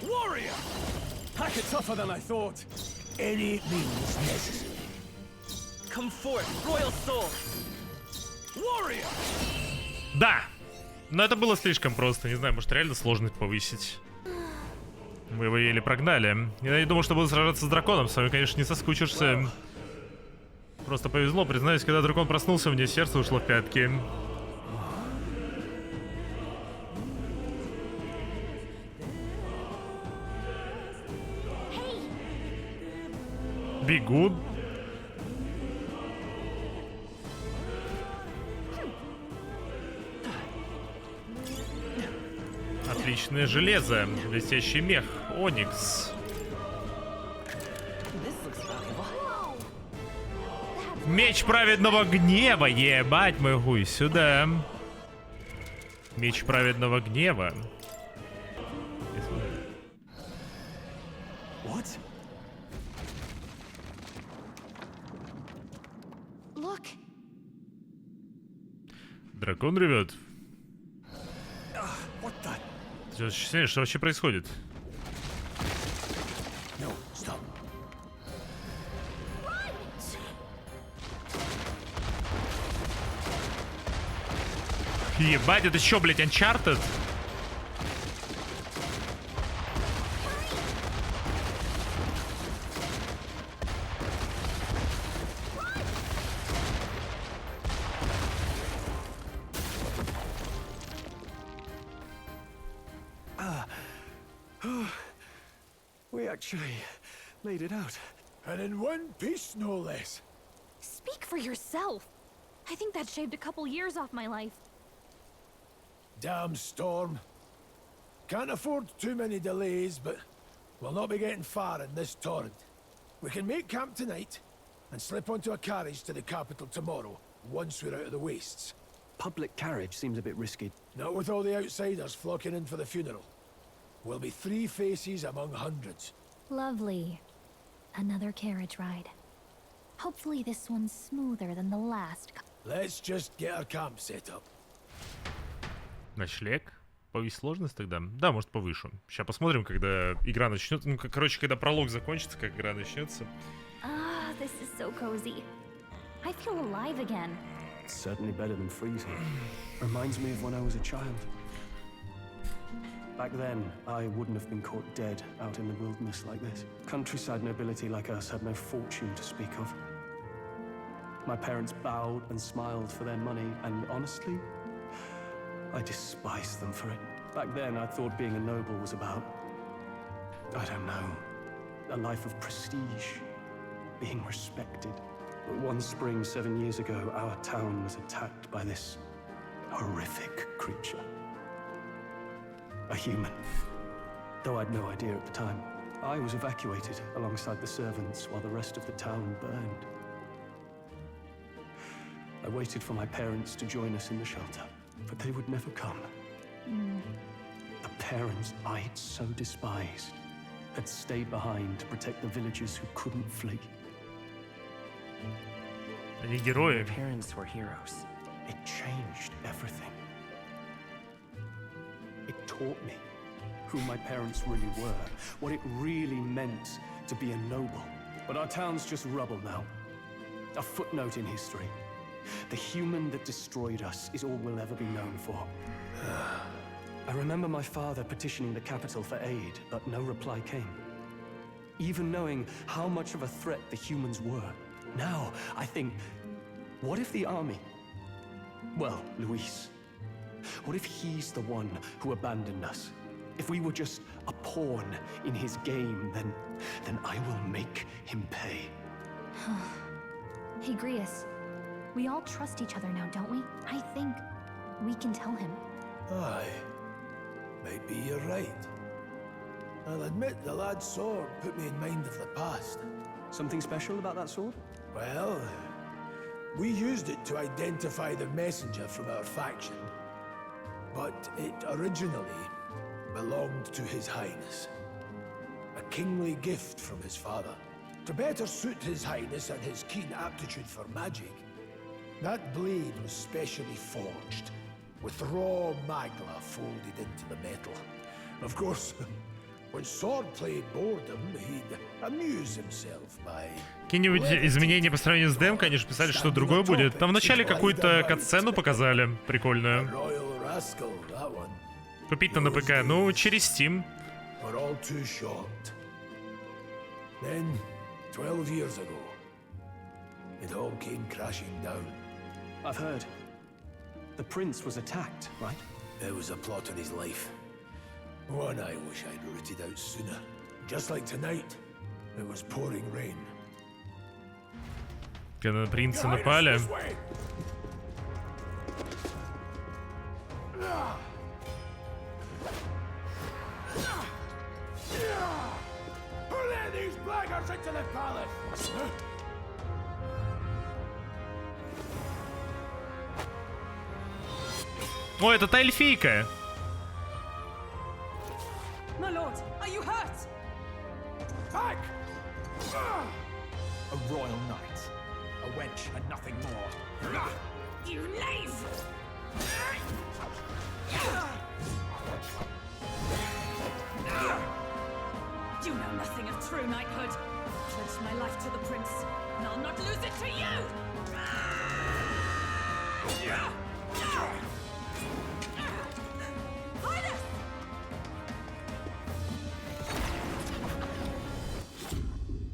Warrior. Pack it tougher than I thought. Any means necessary. Come forth, royal soul. Warrior. Да! Но это было слишком просто. Не знаю, может реально сложность повысить. Мы его еле прогнали. Я не думал, что буду сражаться с драконом. С вами, конечно, не соскучишься. Просто повезло, признаюсь, когда дракон проснулся, мне сердце ушло в пятки. Бегут. Отличное железо. Блестящий мех. Оникс. Меч праведного гнева. Ебать мой хуй. Сюда. Меч праведного гнева. What? Look. Дракон ревет. What the? Что вообще происходит? No, stop. Ебать, это что, блять, Uncharted? We actually made it out. And in one piece, no less. Speak for yourself. I think that shaved a couple years off my life. Damn storm. Can't afford too many delays, but we'll not be getting far in this torrent. We can make camp tonight and slip onto a carriage to the capital tomorrow, once we're out of the wastes. Public carriage seems a bit risky. Not with all the outsiders flocking in for the funeral. We'll be 3 faces among hundreds. Lovely. Another carriage ride. Hopefully this one's smoother than the last. Let's just get our camp set up. Ночлег? Повысь сложность тогда? Да, может повышу. Сейчас посмотрим, когда игра начнется. Ну, короче, когда пролог закончится, как игра начнется. Ah, this is so cozy. I feel alive again. It's certainly better than freezing. Reminds me of when I was a child. Back then, I wouldn't have been caught dead out in the wilderness like this. Countryside nobility like us had no fortune to speak of. My parents bowed and smiled for their money, and honestly, I despised them for it. Back then, I thought being a noble was about, I don't know, a life of prestige, being respected. But one spring 7 years ago, our town was attacked by this horrific creature. A human. Though I'd no idea at the time. I was evacuated alongside the servants while the rest of the town burned. I waited for my parents to join us in the shelter, but they would never come. The parents I'd so despised had stayed behind to protect the villagers who couldn't flee. Они герои. Parents were heroes. It changed everything. It taught me who my parents really were, what it really meant to be a noble. But our town's just rubble now. A footnote in history. The human that destroyed us is all we'll ever be known for. I remember my father petitioning the capital for aid, but no reply came. Even knowing how much of a threat the humans were. Now, I think, what if the army? Well, Luis. What if he's the one who abandoned us? If we were just a pawn in his game, then I will make him pay. Hey, Grius. We all trust each other now, don't we? I think we can tell him. Aye. Maybe you're right. I'll admit the lad's sword put me in mind of the past. Something special about that sword? Well, We used it to identify the messenger from our faction. But it originally belonged to His Highness. A kingly gift from his father. To better suit His Highness and his keen aptitude for magic, that blade was specially forged, with raw magla folded into the metal. Of course, when swordplay bored him, he'd amuse himself by... Какие-нибудь изменения по сравнению с демко, они же писали, что другое будет. Там вначале какую-то катсцену показали, прикольную. Купить-то на ПК, ну, через Steam. Then, 12 years ago, it all came crashing down. I've heard. The prince was attacked, right? There was a plot on his life. One I wish I'd rooted out sooner. Just like tonight, it was pouring rain. Когда на принца напали. О, это та эльфийка. My lord, are you hurt? Back! A royal knight. A wench and nothing more. You knave! You know nothing of true knighthood. I pledged my life to the prince, and I'll not lose it to you! Highness!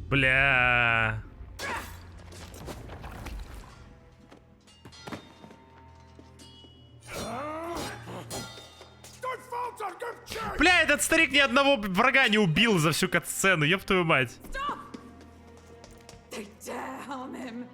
Бля. Бля, этот старик ни одного врага не убил за всю катсцену, ёб твою мать. Stop! They dare harm him.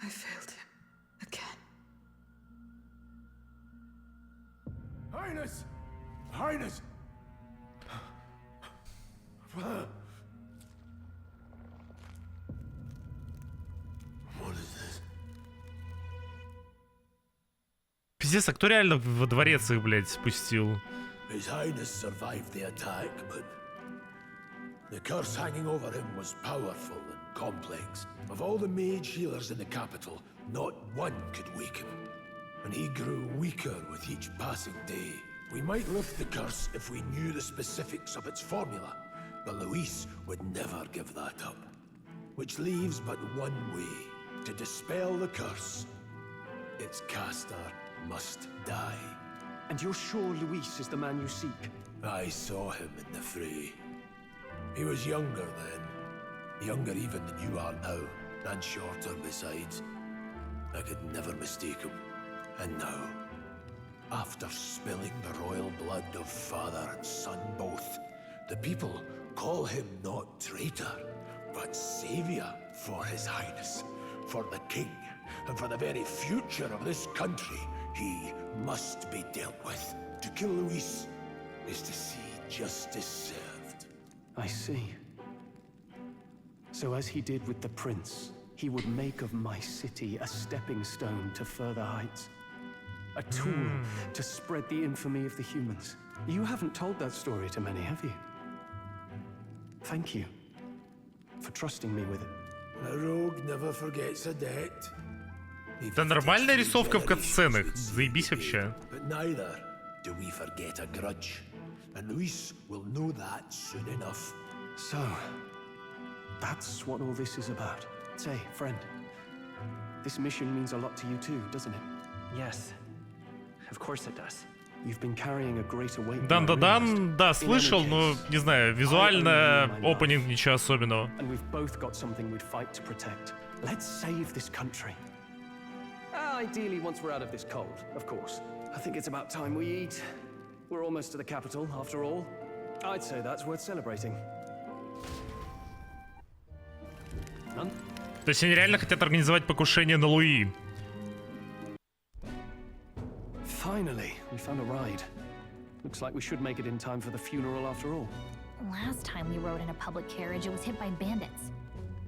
I failed him again. Highness! Highness! What is this? Пиздец, а кто реально во дворец их, блядь, спустил? His Highness survived the attack, but the curse hanging over him was powerful and complex. Of all the mage healers in the capital, not one could wake him. And he grew weaker with each passing day. We might lift the curse if we knew the specifics of its formula, but Luis would never give that up. Which leaves but one way to dispel the curse. Its caster must die. And you're sure Luis is the man you seek? I saw him in the fray. He was younger then. Younger even than you are now, and shorter besides. I could never mistake him. And now, after spilling the royal blood of father and son both, the people call him not traitor, but savior for His Highness, for the king, and for the very future of this country. He must be dealt with. To kill Luis is to see justice served. I see. So as he did with the prince, he would make of my city a stepping stone to further heights. A tool to spread the infamy of the humans. You haven't told that story to many, have you? Thank you for trusting me with it. A rogue never forgets a debt. Это нормальная рисовка в катсценах. Заебись вообще. But neither do we forget a grudge. And Luis will know that soon enough. So, that's what all this is about. Say, friend, this mission means a lot to you too, doesn't it? Yes, of course it does. you've been carrying a greater weight. Дан-да-дан, да, слышал, но, не знаю, визуально опенинг ничего особенного. And we've both got something we'd fight to protect. Let's save this country. Ideally, once we're out of this cold, of course. I think it's about time we eat. We're almost to the capital, after all. I'd say that's worth celebrating. То есть они реально хотят организовать покушение на Луи. Finally, we found a ride. Looks like we should make it in time for the funeral after all. Last time we rode in a public carriage, it was hit by bandits.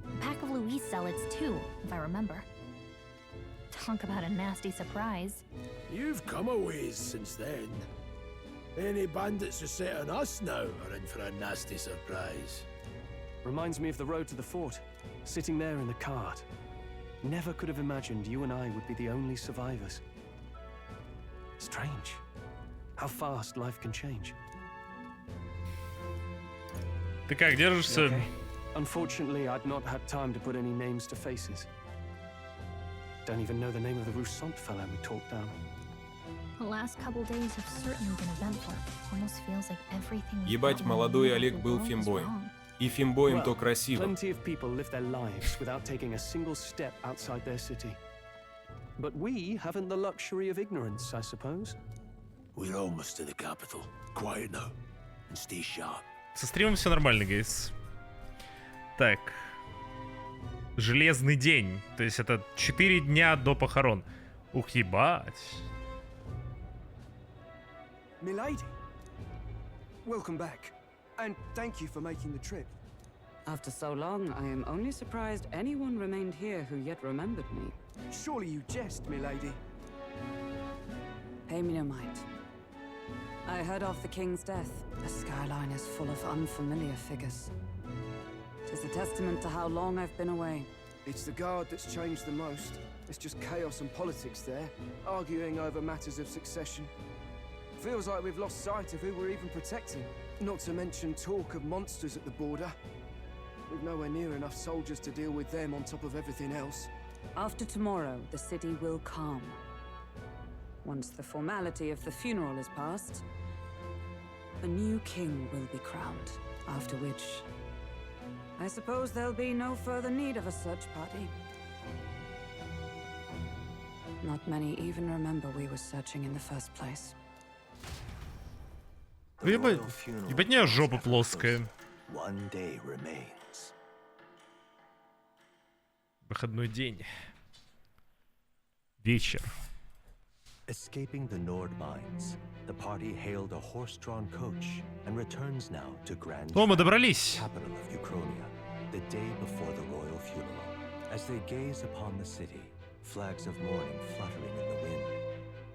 A pack of Louis zealots too, if I remember. Talk about a nasty surprise. You've come a ways since then. Any bandits who set on us now are in for a nasty surprise. Reminds me of the road to the fort, sitting there in the cart. Never could have imagined you and I would be the only survivors. Strange. How fast life can change. Ты как держишься? Okay. Unfortunately, I'd not had time to put any names to faces. Don't even know the name of the Roussant fella we talked down. The last couple days have certainly been eventful. Almost feels like everything. Ебать, молодой Олег был фимбоем. И фимбоем то красивым. Plenty of people live their lives without taking a single step outside their city. But we haven't the luxury of ignorance, I suppose. We're almost to the capital. Quiet now. And stay sharp. Со стримом все нормально, гейс. Так. Железный день. То есть это 4 дня до похорон. Ух, ебать. Milady, welcome back, and thank you for making the trip. After so long, I am only surprised anyone remained here who yet remembered me. Surely you jest, milady. Pay me no mind. I heard of the king's death. The skyline is full of unfamiliar figures. Tis a testament to how long I've been away. It's the guard that's changed the most. It's just chaos and politics there, arguing over matters of succession. Feels like we've lost sight of who we're even protecting. Not to mention talk of monsters at the border. We've nowhere near enough soldiers to deal with them on top of everything else. After tomorrow, the city will calm. Once the formality of the funeral is past, a new king will be crowned, after which I suppose there'll be no further need of a search party. Not many even remember we were searching in the first place. Ебать, ебать, не жопа плоская. Выходной день. Вечер. Escaping the Nord mines, the party hailed a horse-drawn coach and returns now to Grand О, мы добрались. capital of Ukraine, the day before the royal funeral. As they gaze upon the city, flags of mourning fluttering in the wind,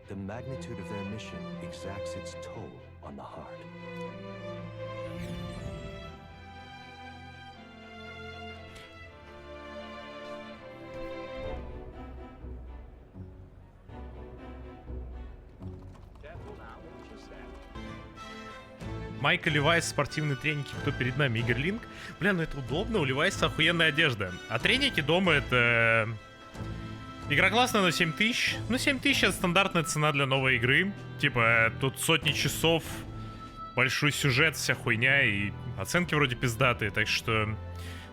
the magnitude of their mission exacts its toll on the heart. Майк и Левайс, спортивные треники, кто перед нами? Игорь Линк. Бля, ну это удобно, у Левайса охуенная одежда. А треники дома это... Игра классная, но 7000. Ну 7000 это стандартная цена для новой игры. Типа, тут сотни часов, большой сюжет, вся хуйня, и оценки вроде пиздатые, так что...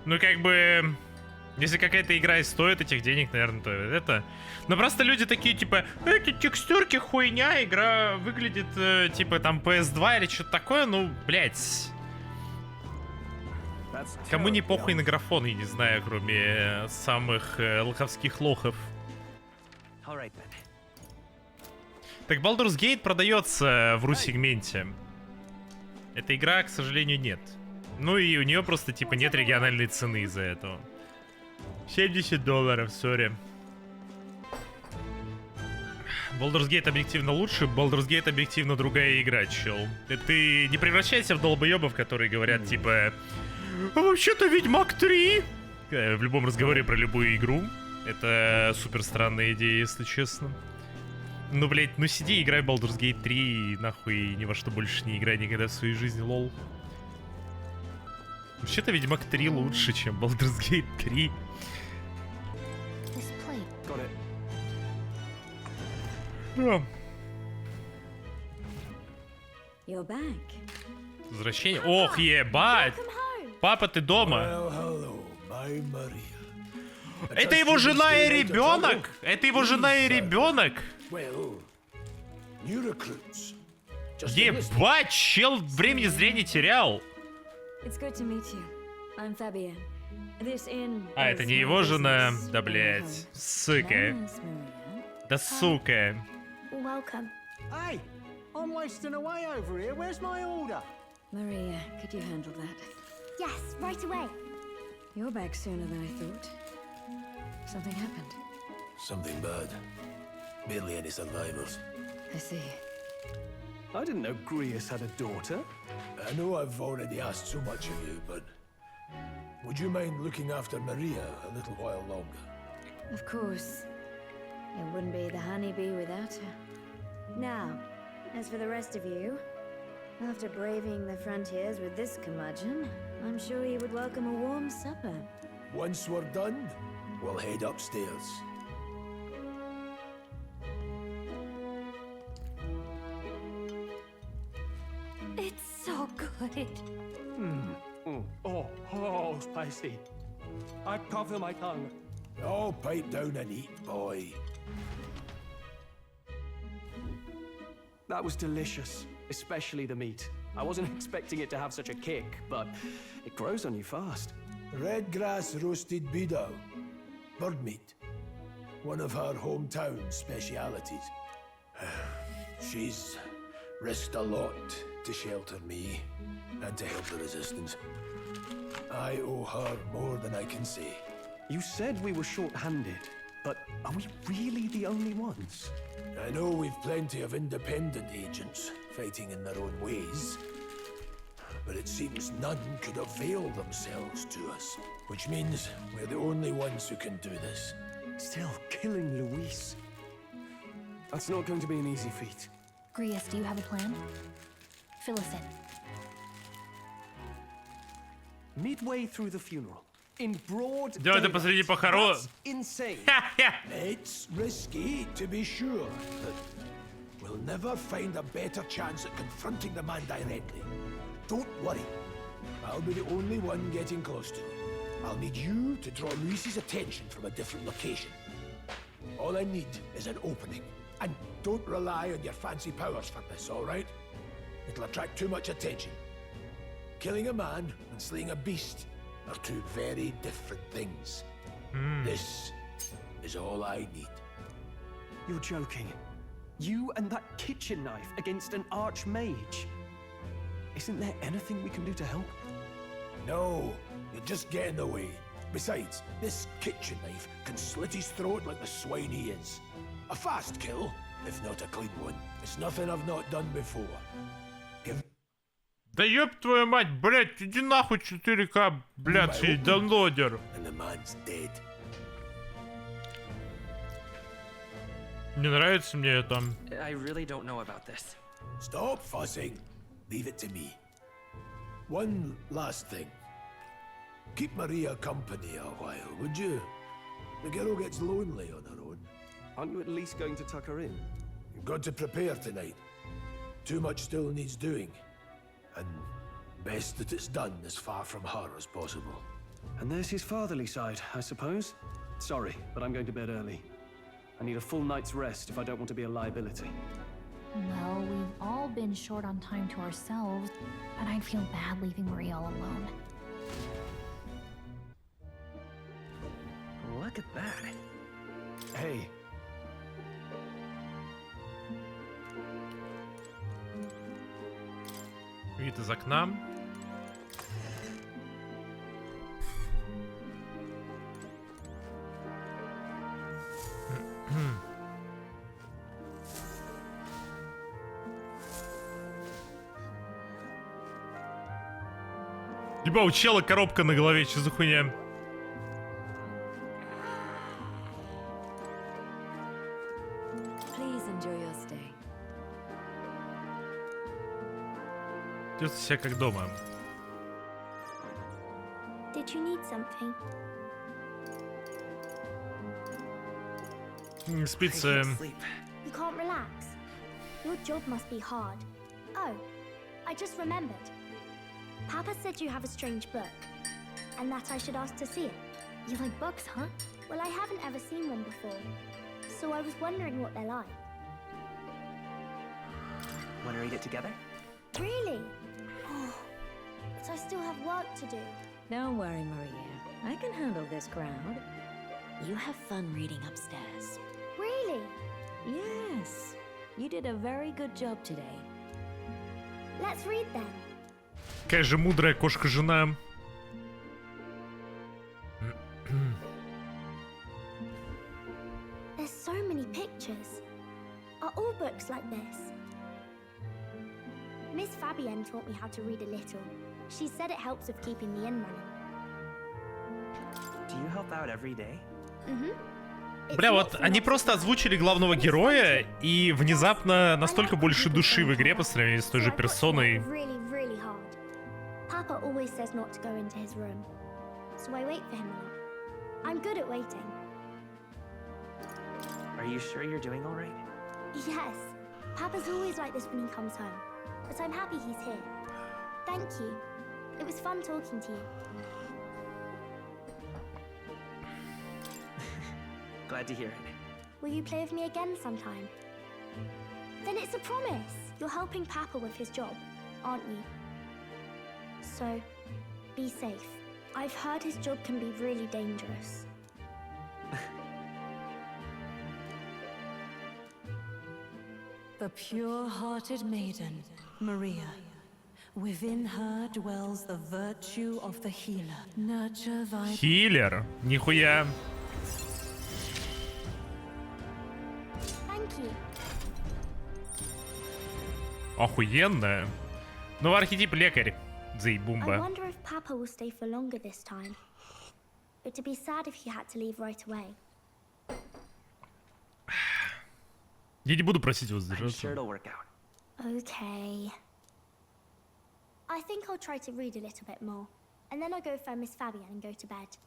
Ну как бы... Если какая-то игра и стоит этих денег, наверное, то это... Но просто люди такие, типа, эти текстурки хуйня, игра выглядит, типа, там, PS2 или что-то такое, ну, блядь. Кому не похуй на графон, я не знаю, кроме самых лоховских лохов. Так, Baldur's Gate продается в ру-сегменте. Эта игра, к сожалению, нет. Ну и у нее просто, типа, нет региональной цены из-за этого. $70, сори. Baldur's Gate объективно лучше, Baldur's Gate объективно другая игра, чел. Ты не превращайся в долбоебов, которые говорят, типа... А вообще-то Ведьмак 3! В любом разговоре про любую игру. Это супер странная идея, если честно. Ну, блять, ну сиди, играй Baldur's Gate 3 и нахуй ни во что больше не играй никогда в своей жизни, лол. Вообще-то Ведьмак 3 лучше, чем Baldur's Gate 3. You're back. Возвращение. Ох, ебать! Папа, ты дома? Well, hello, my Maria. Это его жена и ребенок? Это его жена и ребенок? Well, new recruits. Ебать, чел времени зря не терял. It's good to meet you. I'm Fabienne. This inn А, это не его жена? Да, блядь. Сука. Да сука. Welcome. Hey, I'm wasting away over here. Where's my order? Maria, could you handle that? Yes, right away. You're back sooner than I thought. Something happened. Something bad. Barely any survivors. I see. I didn't know Grius had a daughter. I know I've already asked so much of you, but would you mind looking after Maria a little while longer? Of course. It wouldn't be the honeybee without her. Now, as for the rest of you, after braving the frontiers with this curmudgeon, I'm sure you would welcome a warm supper. Once we're done, we'll head upstairs. It's so good. Oh, spicy. I can't feel my tongue. Oh, pipe down and eat, boy. That was delicious, especially the meat. I wasn't expecting it to have such a kick, but it grows on you fast. Red grass roasted bidao. Bird meat. One of her hometown specialities. She's risked a lot to shelter me and to help the resistance. I owe her more than I can say. You said we were short-handed, but are we really the only ones? I know we've plenty of independent agents fighting in their own ways, but it seems none could avail themselves to us, which means we're the only ones who can do this. Still, killing Luis. That's not going to be an easy feat. Grius, do you have a plan? Fill us in. Midway through the funeral, in broad Делай это посреди похорон. Insane. It's risky, to be sure, but we'll never find a better chance at confronting the man directly. Don't worry. I'll be the only one getting close to him. I'll need you to draw Luis's attention from a different location. All I need is an opening. And don't rely on your fancy powers for this, all right? It'll attract too much attention. Killing a man and slaying a beast are two very different things. This is all I need. You're joking. You and that kitchen knife against an archmage. Isn't there anything we can do to help? No, you'll just get in the way. Besides, this kitchen knife can slit his throat like the swine he is. A fast kill, if not a clean one. It's nothing I've not done before. Да ёб твою мать, блядь, иди нахуй 4К, блядь, даунлодер. And the man's dead. Не нравится мне это. I really don't know about this. Stop fussing. Leave it to me. One last thing. Keep Maria company a while, would you? The girl gets lonely on her own. Aren't you at least going to tuck her in? You've got to prepare tonight. Too much still needs doing. And best that it's done as far from her as possible. And there's his fatherly side, I suppose. Sorry, but I'm going to bed early. I need a full night's rest if I don't want to be a liability. Well, we've all been short on time to ourselves, and I'd feel bad leaving Maria all alone. Look at that. Hey. Вид из окна. Ебать, у чела коробка на голове, что за хуйня? Please enjoy your stay. Чувствую себя как дома. Did you need something? Спится. You can't relax. Your job must be hard. Oh, I just remembered. Papa said you have a strange book, and that I should ask to see it. You like books, huh? Well, I haven't ever seen one before, so I was wondering what they're like. Want to read it together? Really? Oh, but I still have work to do. Don't worry, Maria. I can handle this crowd. You have fun reading upstairs. Really? Yes. You did a very good job today. Let's read then. Какая же мудрая кошка-жена. There's so many pictures. Are all books like this? Miss Fabienne taught me how to read a little. She said it helps with keeping the inn running. Do you help out every day? Бля, вот они просто озвучили главного героя, и внезапно настолько больше души в игре по сравнению с той же персоной. Really hard. Papa always says not to go into his room, so I wait for him a lot. I'm good at waiting. Are you sure you're doing all right? Yes. Papa's always like this when he comes home, but I'm happy he's here. Thank you. It was fun talking to you. Glad to hear it. Will you play with me again sometime? Then it's a promise. You're helping Papa with his job, aren't you? So, be safe. I've heard his job can be really dangerous. The pure-hearted maiden, Maria. Within her dwells the virtue of the healer. Nurture thy... Хилер? Нихуя. Thank you. Охуенно. Ну, архетип лекарь. I Заебумба. wonder if Papa will stay for longer this time. It'd be sad if he had to leave right away. Я не буду просить его I'm sure задержаться. it'll work out. Okay. I think I'll try to read a little bit more, and then I'll go find Miss Fabienne and go to bed.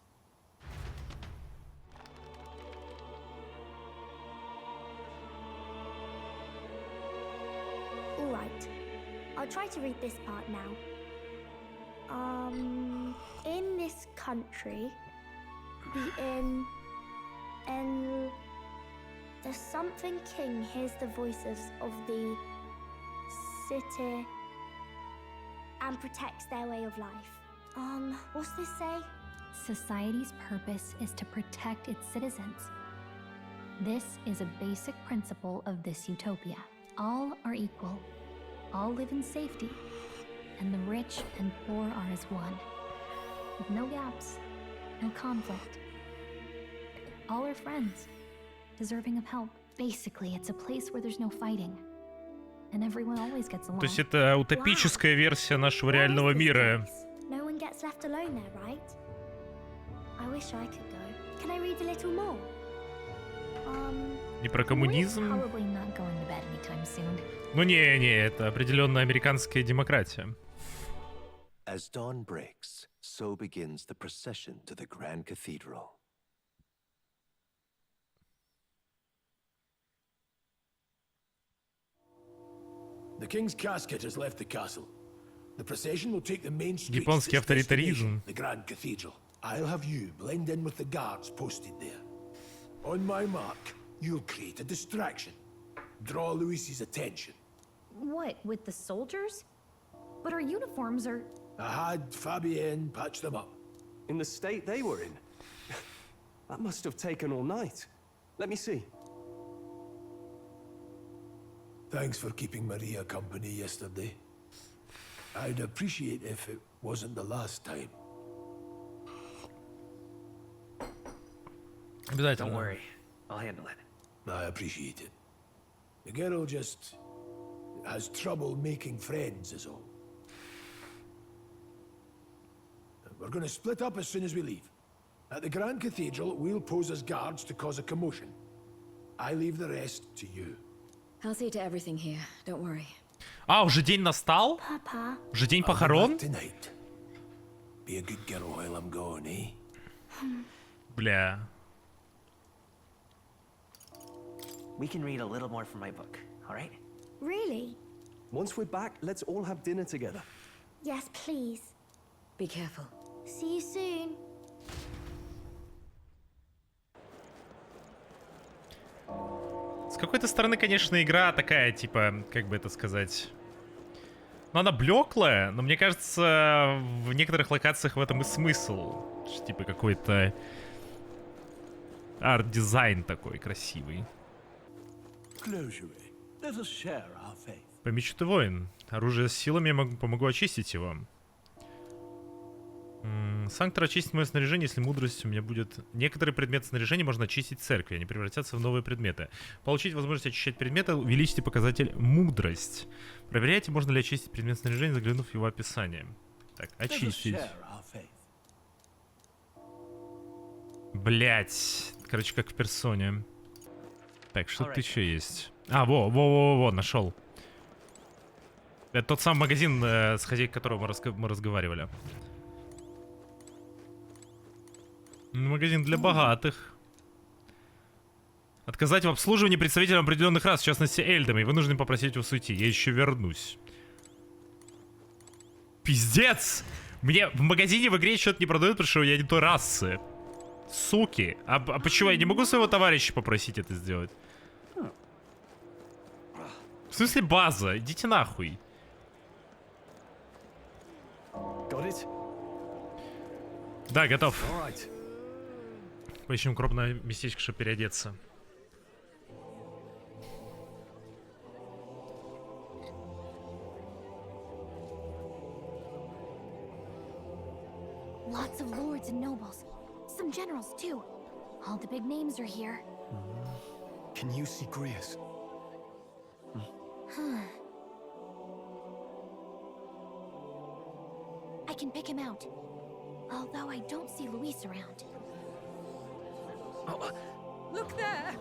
Alright. I'll try to read this part now. In this country, the something king hears the voices of the city and protects their way of life. What's this say? Society's purpose is to protect its citizens. This is a basic principle of this utopia. All are equal. All live in safety. And the rich and poor are as one. With no gaps, no conflict. All are friends, deserving of help. Basically, it's a place where there's no fighting. And everyone always gets along. То есть это утопическая версия нашего реального мира. No one gets left alone there, right? I wish I could go. Can I read a little more? Не про коммунизм. Probably not going to bed anytime soon. Ну не, это определенная американская демократия. As dawn breaks, so begins the procession to the Grand Cathedral. The king's casket has left the castle. The procession will take the main streets. Японский авторитаризм. The Grand Cathedral. I'll have you blend in with the guards posted there. On my mark, you'll create a distraction. Draw Luis's attention. What, with the soldiers? But our uniforms are... I had Fabienne patch them up. In the state they were in? That must have taken all night. Let me see. Thanks for keeping Maria company yesterday. I'd appreciate if it wasn't the last time. Обязательно. Don't worry. I'll handle it. I appreciate it. The girl just has trouble making friends is all. We're going to split up as soon as we leave. At the Grand Cathedral, we'll pose as guards to cause a commotion. I leave the rest to you. I'll see to everything here. Don't worry. А, уже день настал? Papa. Уже день похорон? Tonight. Be a good girl while I'm gone, eh? Бля. We can read a little more from my book, all right? Really? Once we're back, let's all have dinner together. Yes, please. Be careful. See you soon. С какой-то стороны, конечно, игра такая, типа, как бы это сказать... Ну, она блеклая, но мне кажется, в некоторых локациях в этом и смысл. Типа какой-то арт-дизайн такой красивый. По мечу ты воин. Оружие с силами я помогу очистить его. Санктор очистит мое снаряжение, если мудрость у меня будет... Некоторые предметы снаряжения можно очистить в церкви, они превратятся в новые предметы. Получить возможность очищать предметы, увеличьте показатель мудрость. Проверяйте, можно ли очистить предмет снаряжения, заглянув в его описание. Так, очистить. Блять. Короче, как в персоне. Так, что тут еще есть? А, во, нашел. Это тот самый магазин, с хозяйкой которого мы разговаривали. Магазин для богатых. Отказать в обслуживании представителям определенных рас, в частности эльдам, и вынужден попросить вас уйти. Я еще вернусь. Пиздец! Мне в магазине в игре что-то не продают, потому что я не той расы. Суки. А почему я не могу своего товарища попросить это сделать? В смысле база? Идите нахуй. Да, готов. Поищем крупное местечко, чтобы переодеться. Lots of lords and nobles. Some generals, too. All the big names are here. Can you see Grius? I can pick him out. Although I don't see Luis around. Look there!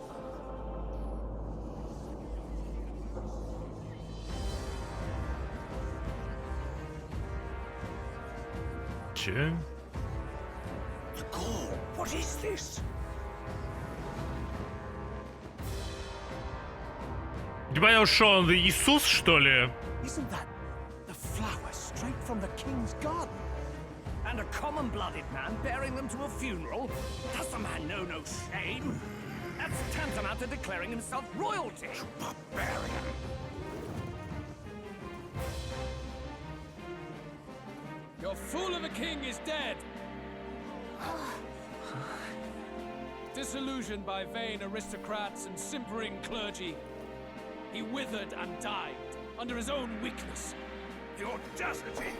Че? What is this? Не понял, что он Иисус, что ли? Isn't that the flower straight from the king's garden? And a common-blooded man bearing them to a funeral? Does the man know no shame? That's tantamount to declaring himself royalty. Barbarian. Your fool of a king is dead. Disillusioned by vain aristocrats and simpering clergy, he withered and died under his own weakness. The audacity!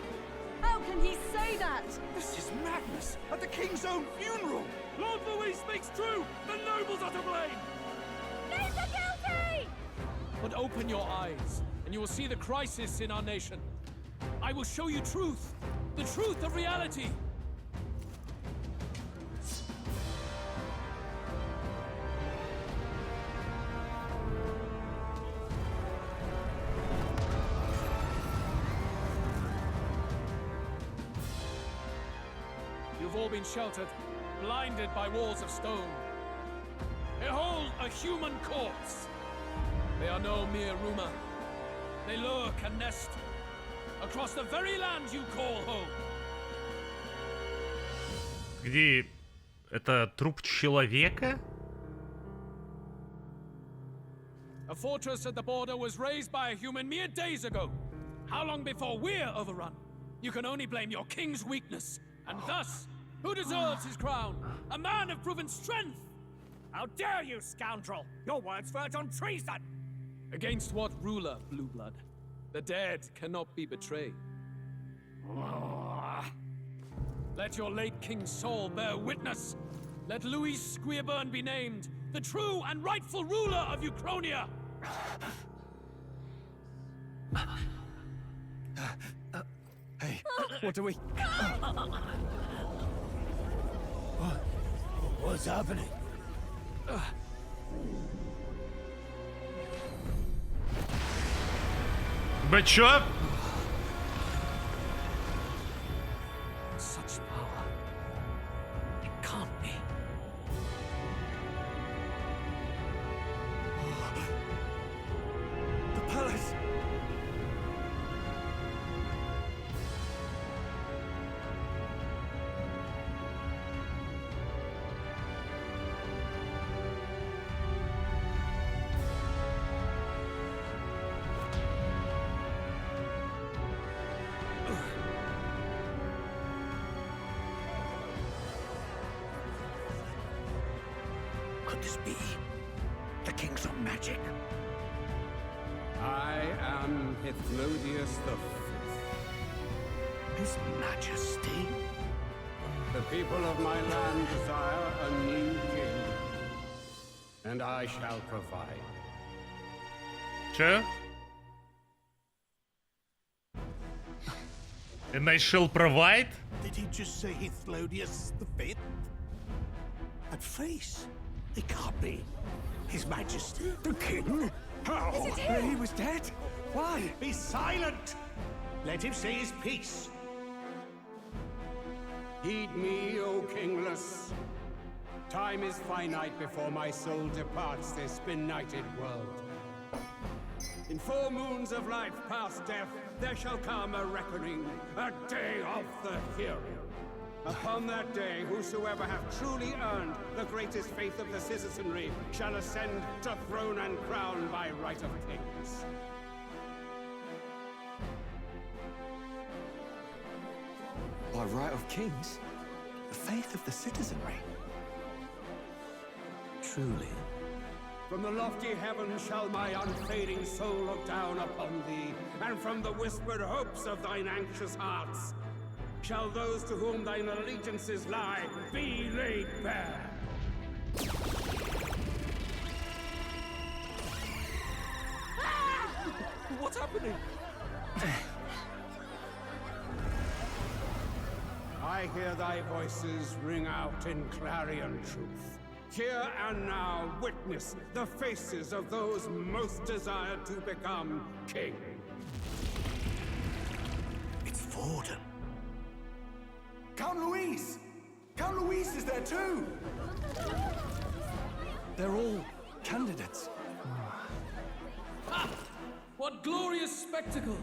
How can he say that? This is madness! At the king's own funeral! Lord Louis speaks true! The nobles are to blame! Names are guilty! But open your eyes, and you will see the crisis in our nation. I will show you truth, the truth of reality. You've all been sheltered, blinded by walls of stone. Behold a human corpse. They are no mere rumor. They lurk and nest across the very land you call home. Где это труп человека? A fortress at the border was raised by a human mere days ago. How long before we're overrun? You can only blame your king's weakness. And thus, who deserves his crown? A man of proven strength! How dare you, scoundrel! Your words verge on treason! Against what ruler, Blue Blood? The dead cannot be betrayed. Let your late king's soul bear witness. Let Louis Squeerburn be named the true and rightful ruler of Uchronia. Hey, what do we... What's happening? But чё? Such power. It can't be. The palace! could this be? The king's of magic. I am Hithlodius the His Majesty? The people of my land desire a new king, and I shall provide. Че? And I shall provide? Did he just say Hithlodius the Fifth? That face? It can't be. His Majesty, the King? How? Is it him? He was dead? Why? Be silent! Let him say his piece. Heed me, O kingless. Time is finite before my soul departs this benighted world. In 4 moons of life past death, there shall come a reckoning, a day of the hero. Upon that day, whosoever have truly earned the greatest faith of the citizenry shall ascend to throne and crown by right of kings. By right of kings? The faith of the citizenry? Truly. From the lofty heavens shall my unfading soul look down upon thee, and from the whispered hopes of thine anxious hearts shall those to whom thine allegiances lie be laid bare. What's happening? I hear thy voices ring out in clarion truth. Here and now, witness the faces of those most desired to become king. It's Forden. Count Louise! Count Louise is there too! They're all candidates. Ha! What glorious spectacle!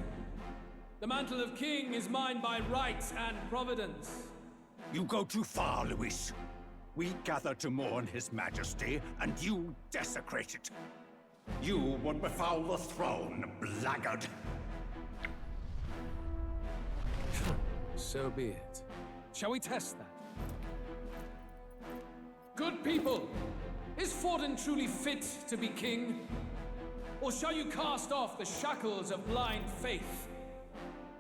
The mantle of king is mine by right and providence. You go too far, Louis. We gather to mourn His Majesty, and you desecrate it. You would befoul the throne, blackguard. So be it. Shall we test that? Good people, is Forden truly fit to be king? Or shall you cast off the shackles of blind faith?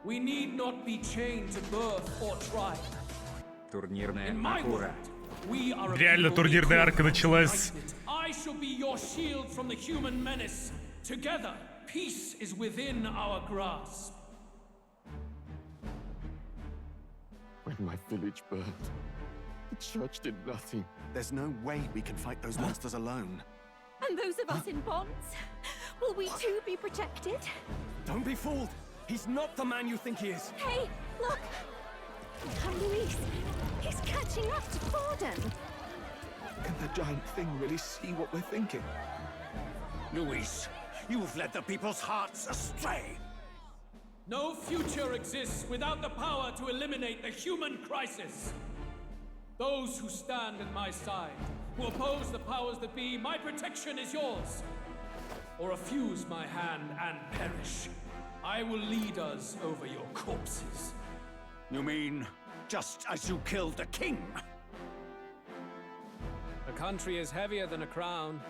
We need not be chained to birth or tribe. Турнирная In my акура. world, we are a Реально people турнирная equal арка началась. united. I shall be your shield from the human menace. Together, peace is within our grasp. When my village burned, the church did nothing. There's no way we can fight those monsters alone. And those of us in bonds? Will we too be protected? Don't be fooled! He's not the man you think he is! Hey, look! Count Luis! He's catching up to Forden! Can that giant thing really see what we're thinking? Louis, you've led the people's hearts astray. No future exists without the power to eliminate the human crisis. Those who stand at my side, who oppose the powers that be, my protection is yours. Or refuse my hand and perish. I will lead us over your corpses. You mean, just as you killed the king? A country is heavier than a crown,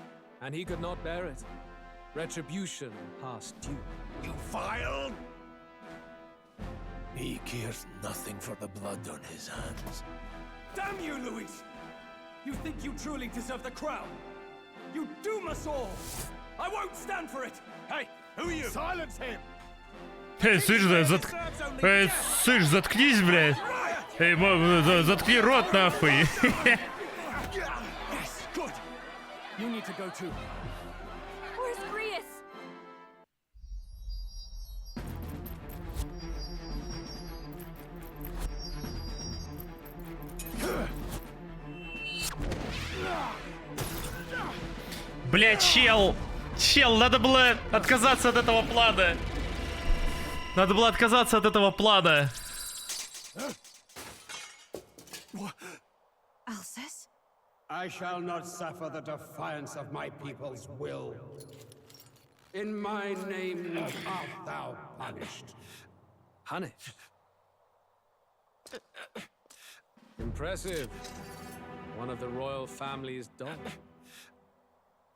and he could not bear it. Retribution past due. You vile! He cares nothing for the blood on his hands. Damn you, Louis! You think you truly deserve the crown? You doom us all! I won't stand for it! Hey, who are you? Silence him! Слышь, слышь, заткнись, блядь. Заткни рот, нахуй. Yes, good. You need to go too. Where's Grius? Бля, чел, надо было отказаться от этого плана. Надо было отказаться от этого плана. Alcest? I shall not suffer the defiance of my people's will. In my name art thou punished. Punished? Impressive. One of the royal family's dog.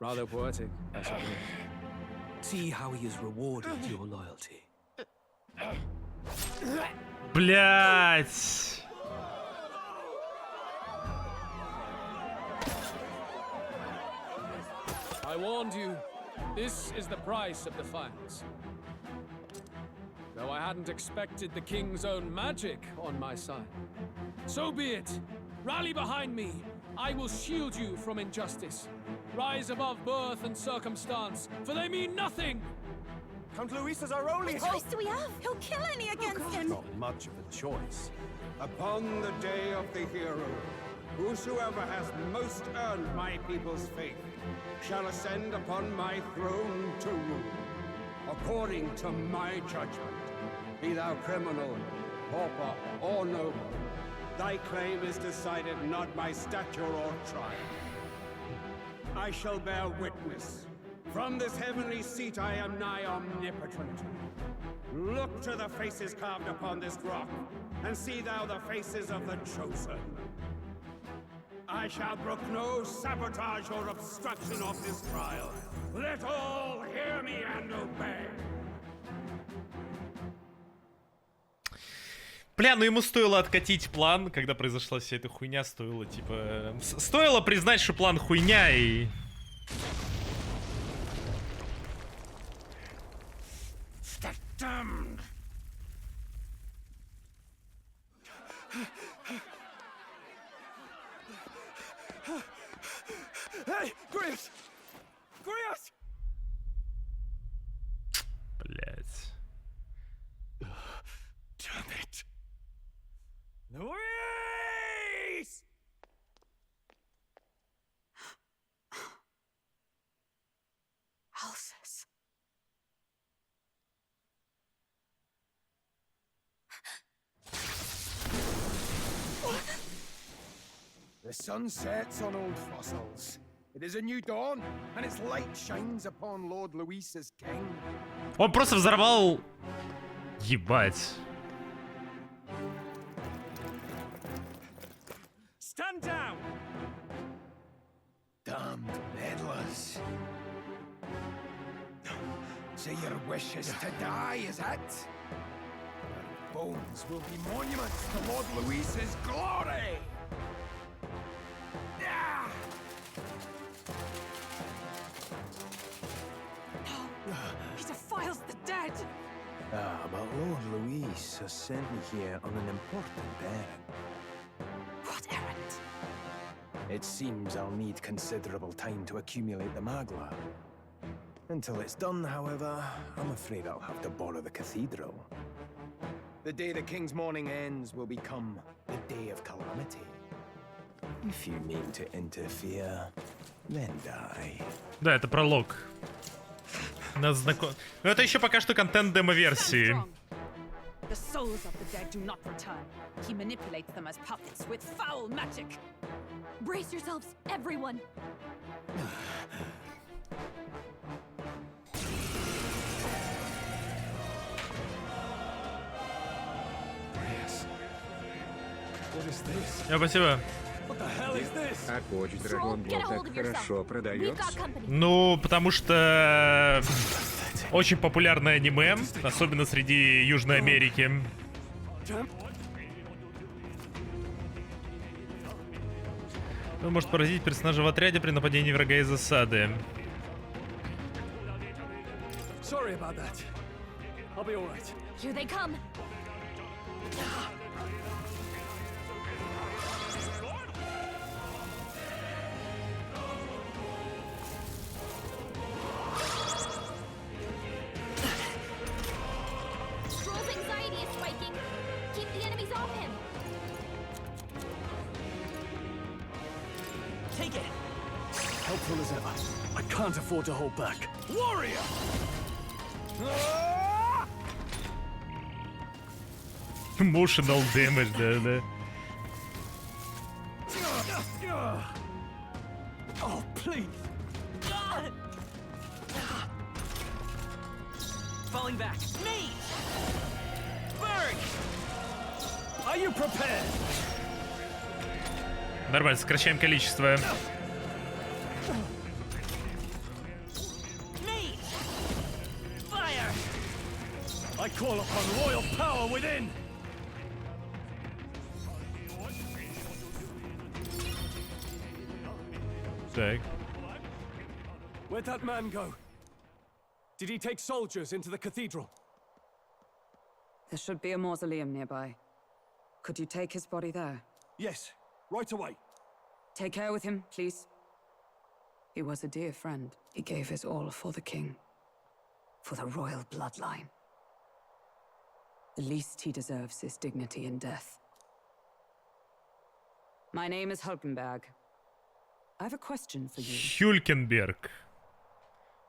Rather poetic, I suppose. See how he has rewarded your loyalty. Блять. I warned you. This is the price of defiance. Though I hadn't expected the king's own magic on my side. So be it. Rally behind me. I will shield you from injustice. Rise above birth and circumstance, for they mean nothing. Count Luis is our only What choice do we have? He'll kill any against him. Not much of a choice. Upon the day of the hero, whosoever has most earned my people's faith shall ascend upon my throne to rule, according to my judgment. Be thou criminal, pauper, or noble, thy claim is decided not by stature or trial. I shall bear witness. From this heavenly seat I am nigh omnipotent. Look to the faces carved upon this rock, and see thou the faces of the chosen. I shall brook no sabotage or obstruction of this trial. Let all hear me and obey. Бля, ну ему стоило откатить план, когда произошла вся эта хуйня, стоило, типа... Стоило признать, что план хуйня, и... Hey, Grius! Grius! Блять. Damn it. Luis! Alsus. The sun sets on old fossils. It is a new dawn, and its light shines upon Lord Luis's king. Он просто взорвал... Ебать. Stand down! Damned meddlers. So your wish is to die, is it? Your bones will be monuments to Lord Luis's glory! He defiles the dead! Ah, but Lord Luis has sent me here on an important errand. What errand? It seems I'll need considerable time to accumulate the magla. Until it's done, however, I'm afraid I'll have to borrow the cathedral. The day the king's mourning ends will become the day of calamity. If you mean to interfere, then die. Да, это пролог. Нас знаком... Но это еще пока что контент демо-версии. The souls of the dead do not return. He manipulates them as puppets with foul magic. Brace yourselves, everyone! What is this? Спасибо. What the hell is this? А почь Драгонбол так хорошо продается. Ну, потому что очень популярное аниме, особенно среди Южной Америки. Он может поразить персонажа в отряде при нападении врага из засады. Sorry about that. I'll be all right. Here they come! Stroll's anxiety is spiking. Keep the enemies off him. Take it! Helpful as ever. I can't afford to hold back. Warrior! Emotional damage, да. Oh, please! Falling back. Me! Burn! Are you prepared? Нормально, сокращаем количество. call upon royal power within. Так. Where'd that man go? Did he take soldiers into the cathedral? There should be a mausoleum nearby. Could you take his body there? Yes, right away. Take care with him, please. He was a dear friend. He gave his all for the king. For the royal bloodline. The least he deserves is dignity in death. My name is Hulkenberg. I have a question for you.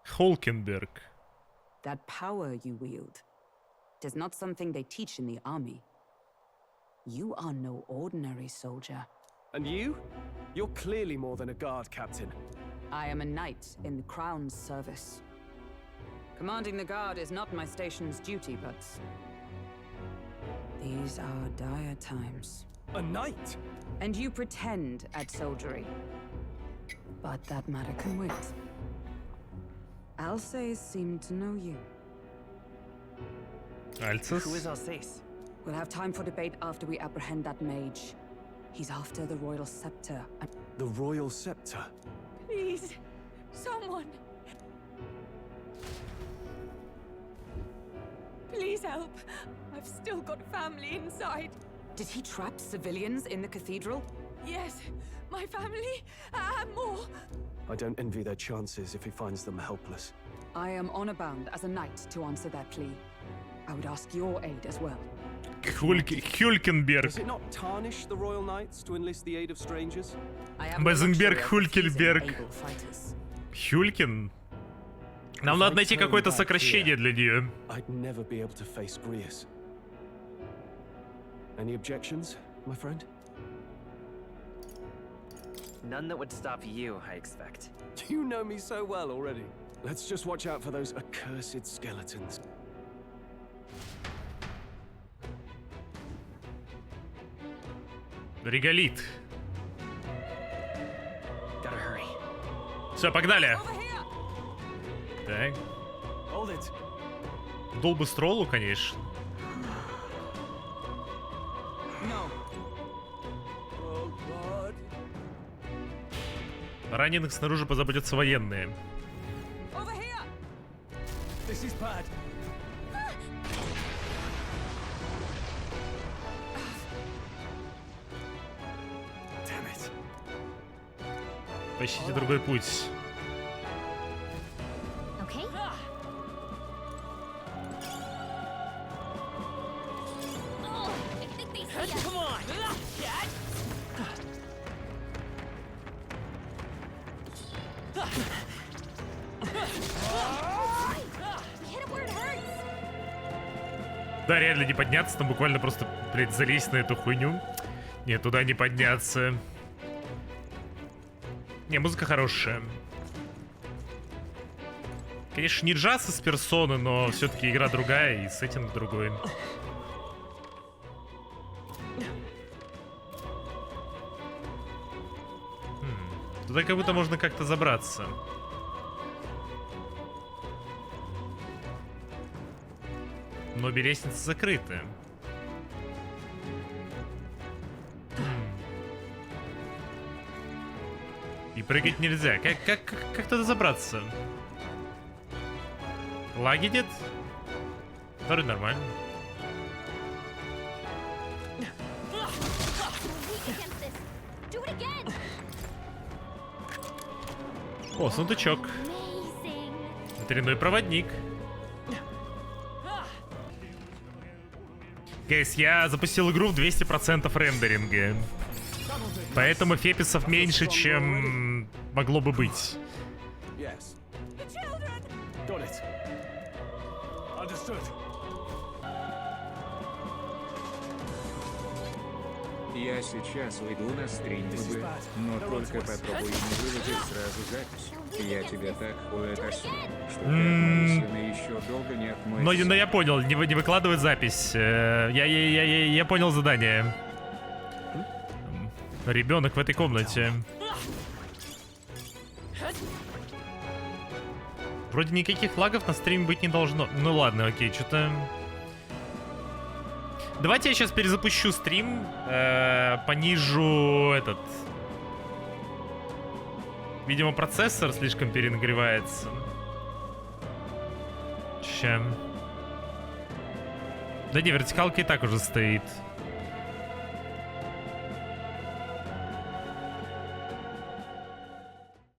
Hulkenberg. That power you wield is not something they teach in the army. You are no ordinary soldier. And you? You're clearly more than a guard captain. I am a knight in the crown's service. Commanding the guard is not my station's duty, but these are dire times. A knight? And you pretend at soldiery. But that matter can wait. Alsace seemed to know you. Alsace? Who is Alsace? We'll have time for debate after we apprehend that mage. He's after the royal scepter. The royal scepter? Please, someone. Please help. I've still got family inside. Did he trap civilians in the cathedral? Yes, my family and more. I don't envy their chances if he finds them helpless. I am honor bound as a knight to answer that plea. I would ask your aid as well. Hulkenberg. Does it not tarnish the royal knights to enlist the aid of strangers? Базенберг, Hulkenberg. Хюлькин? Нам надо найти какое-то сокращение для нее. I'd never be able to face Grius. Any objections, my friend? None that would stop you, I expect. You know me so well already. Let's just watch out for those accursed skeletons. Реголит. Gotta hurry. Все, погнали. Так. Дул бы стролу, конечно. Раненых снаружи позаботятся военные. Поищите другой путь. Да, реально не подняться, там буквально просто, блядь, залезть на эту хуйню. Нет, туда не подняться. Не, музыка хорошая. Конечно, не джаз из персоны, но все-таки игра другая и сеттинг другой. Туда как будто можно как-то забраться. Но обе лестницы закрыты. И прыгать нельзя. Как туда забраться? Лаги нет? Второй нормально. О, сундучок. Ветряной проводник. Гейс, я запустил игру в 200% рендеринга. Поэтому феписов меньше, чем могло бы быть. Я сейчас уйду на стрим, но только попробуй не выложить сразу запись. Я тебя так хуетосу, что ты от моей сына еще долго не отмоешься. Но я понял, не выкладывать запись. Я понял задание. Ребенок в этой комнате. Вроде никаких лагов на стриме быть не должно. Ну ладно, окей, что-то Давайте я сейчас перезапущу стрим, понижу этот... Видимо, процессор слишком перенагревается. Ща. Да не, вертикалка и так уже стоит.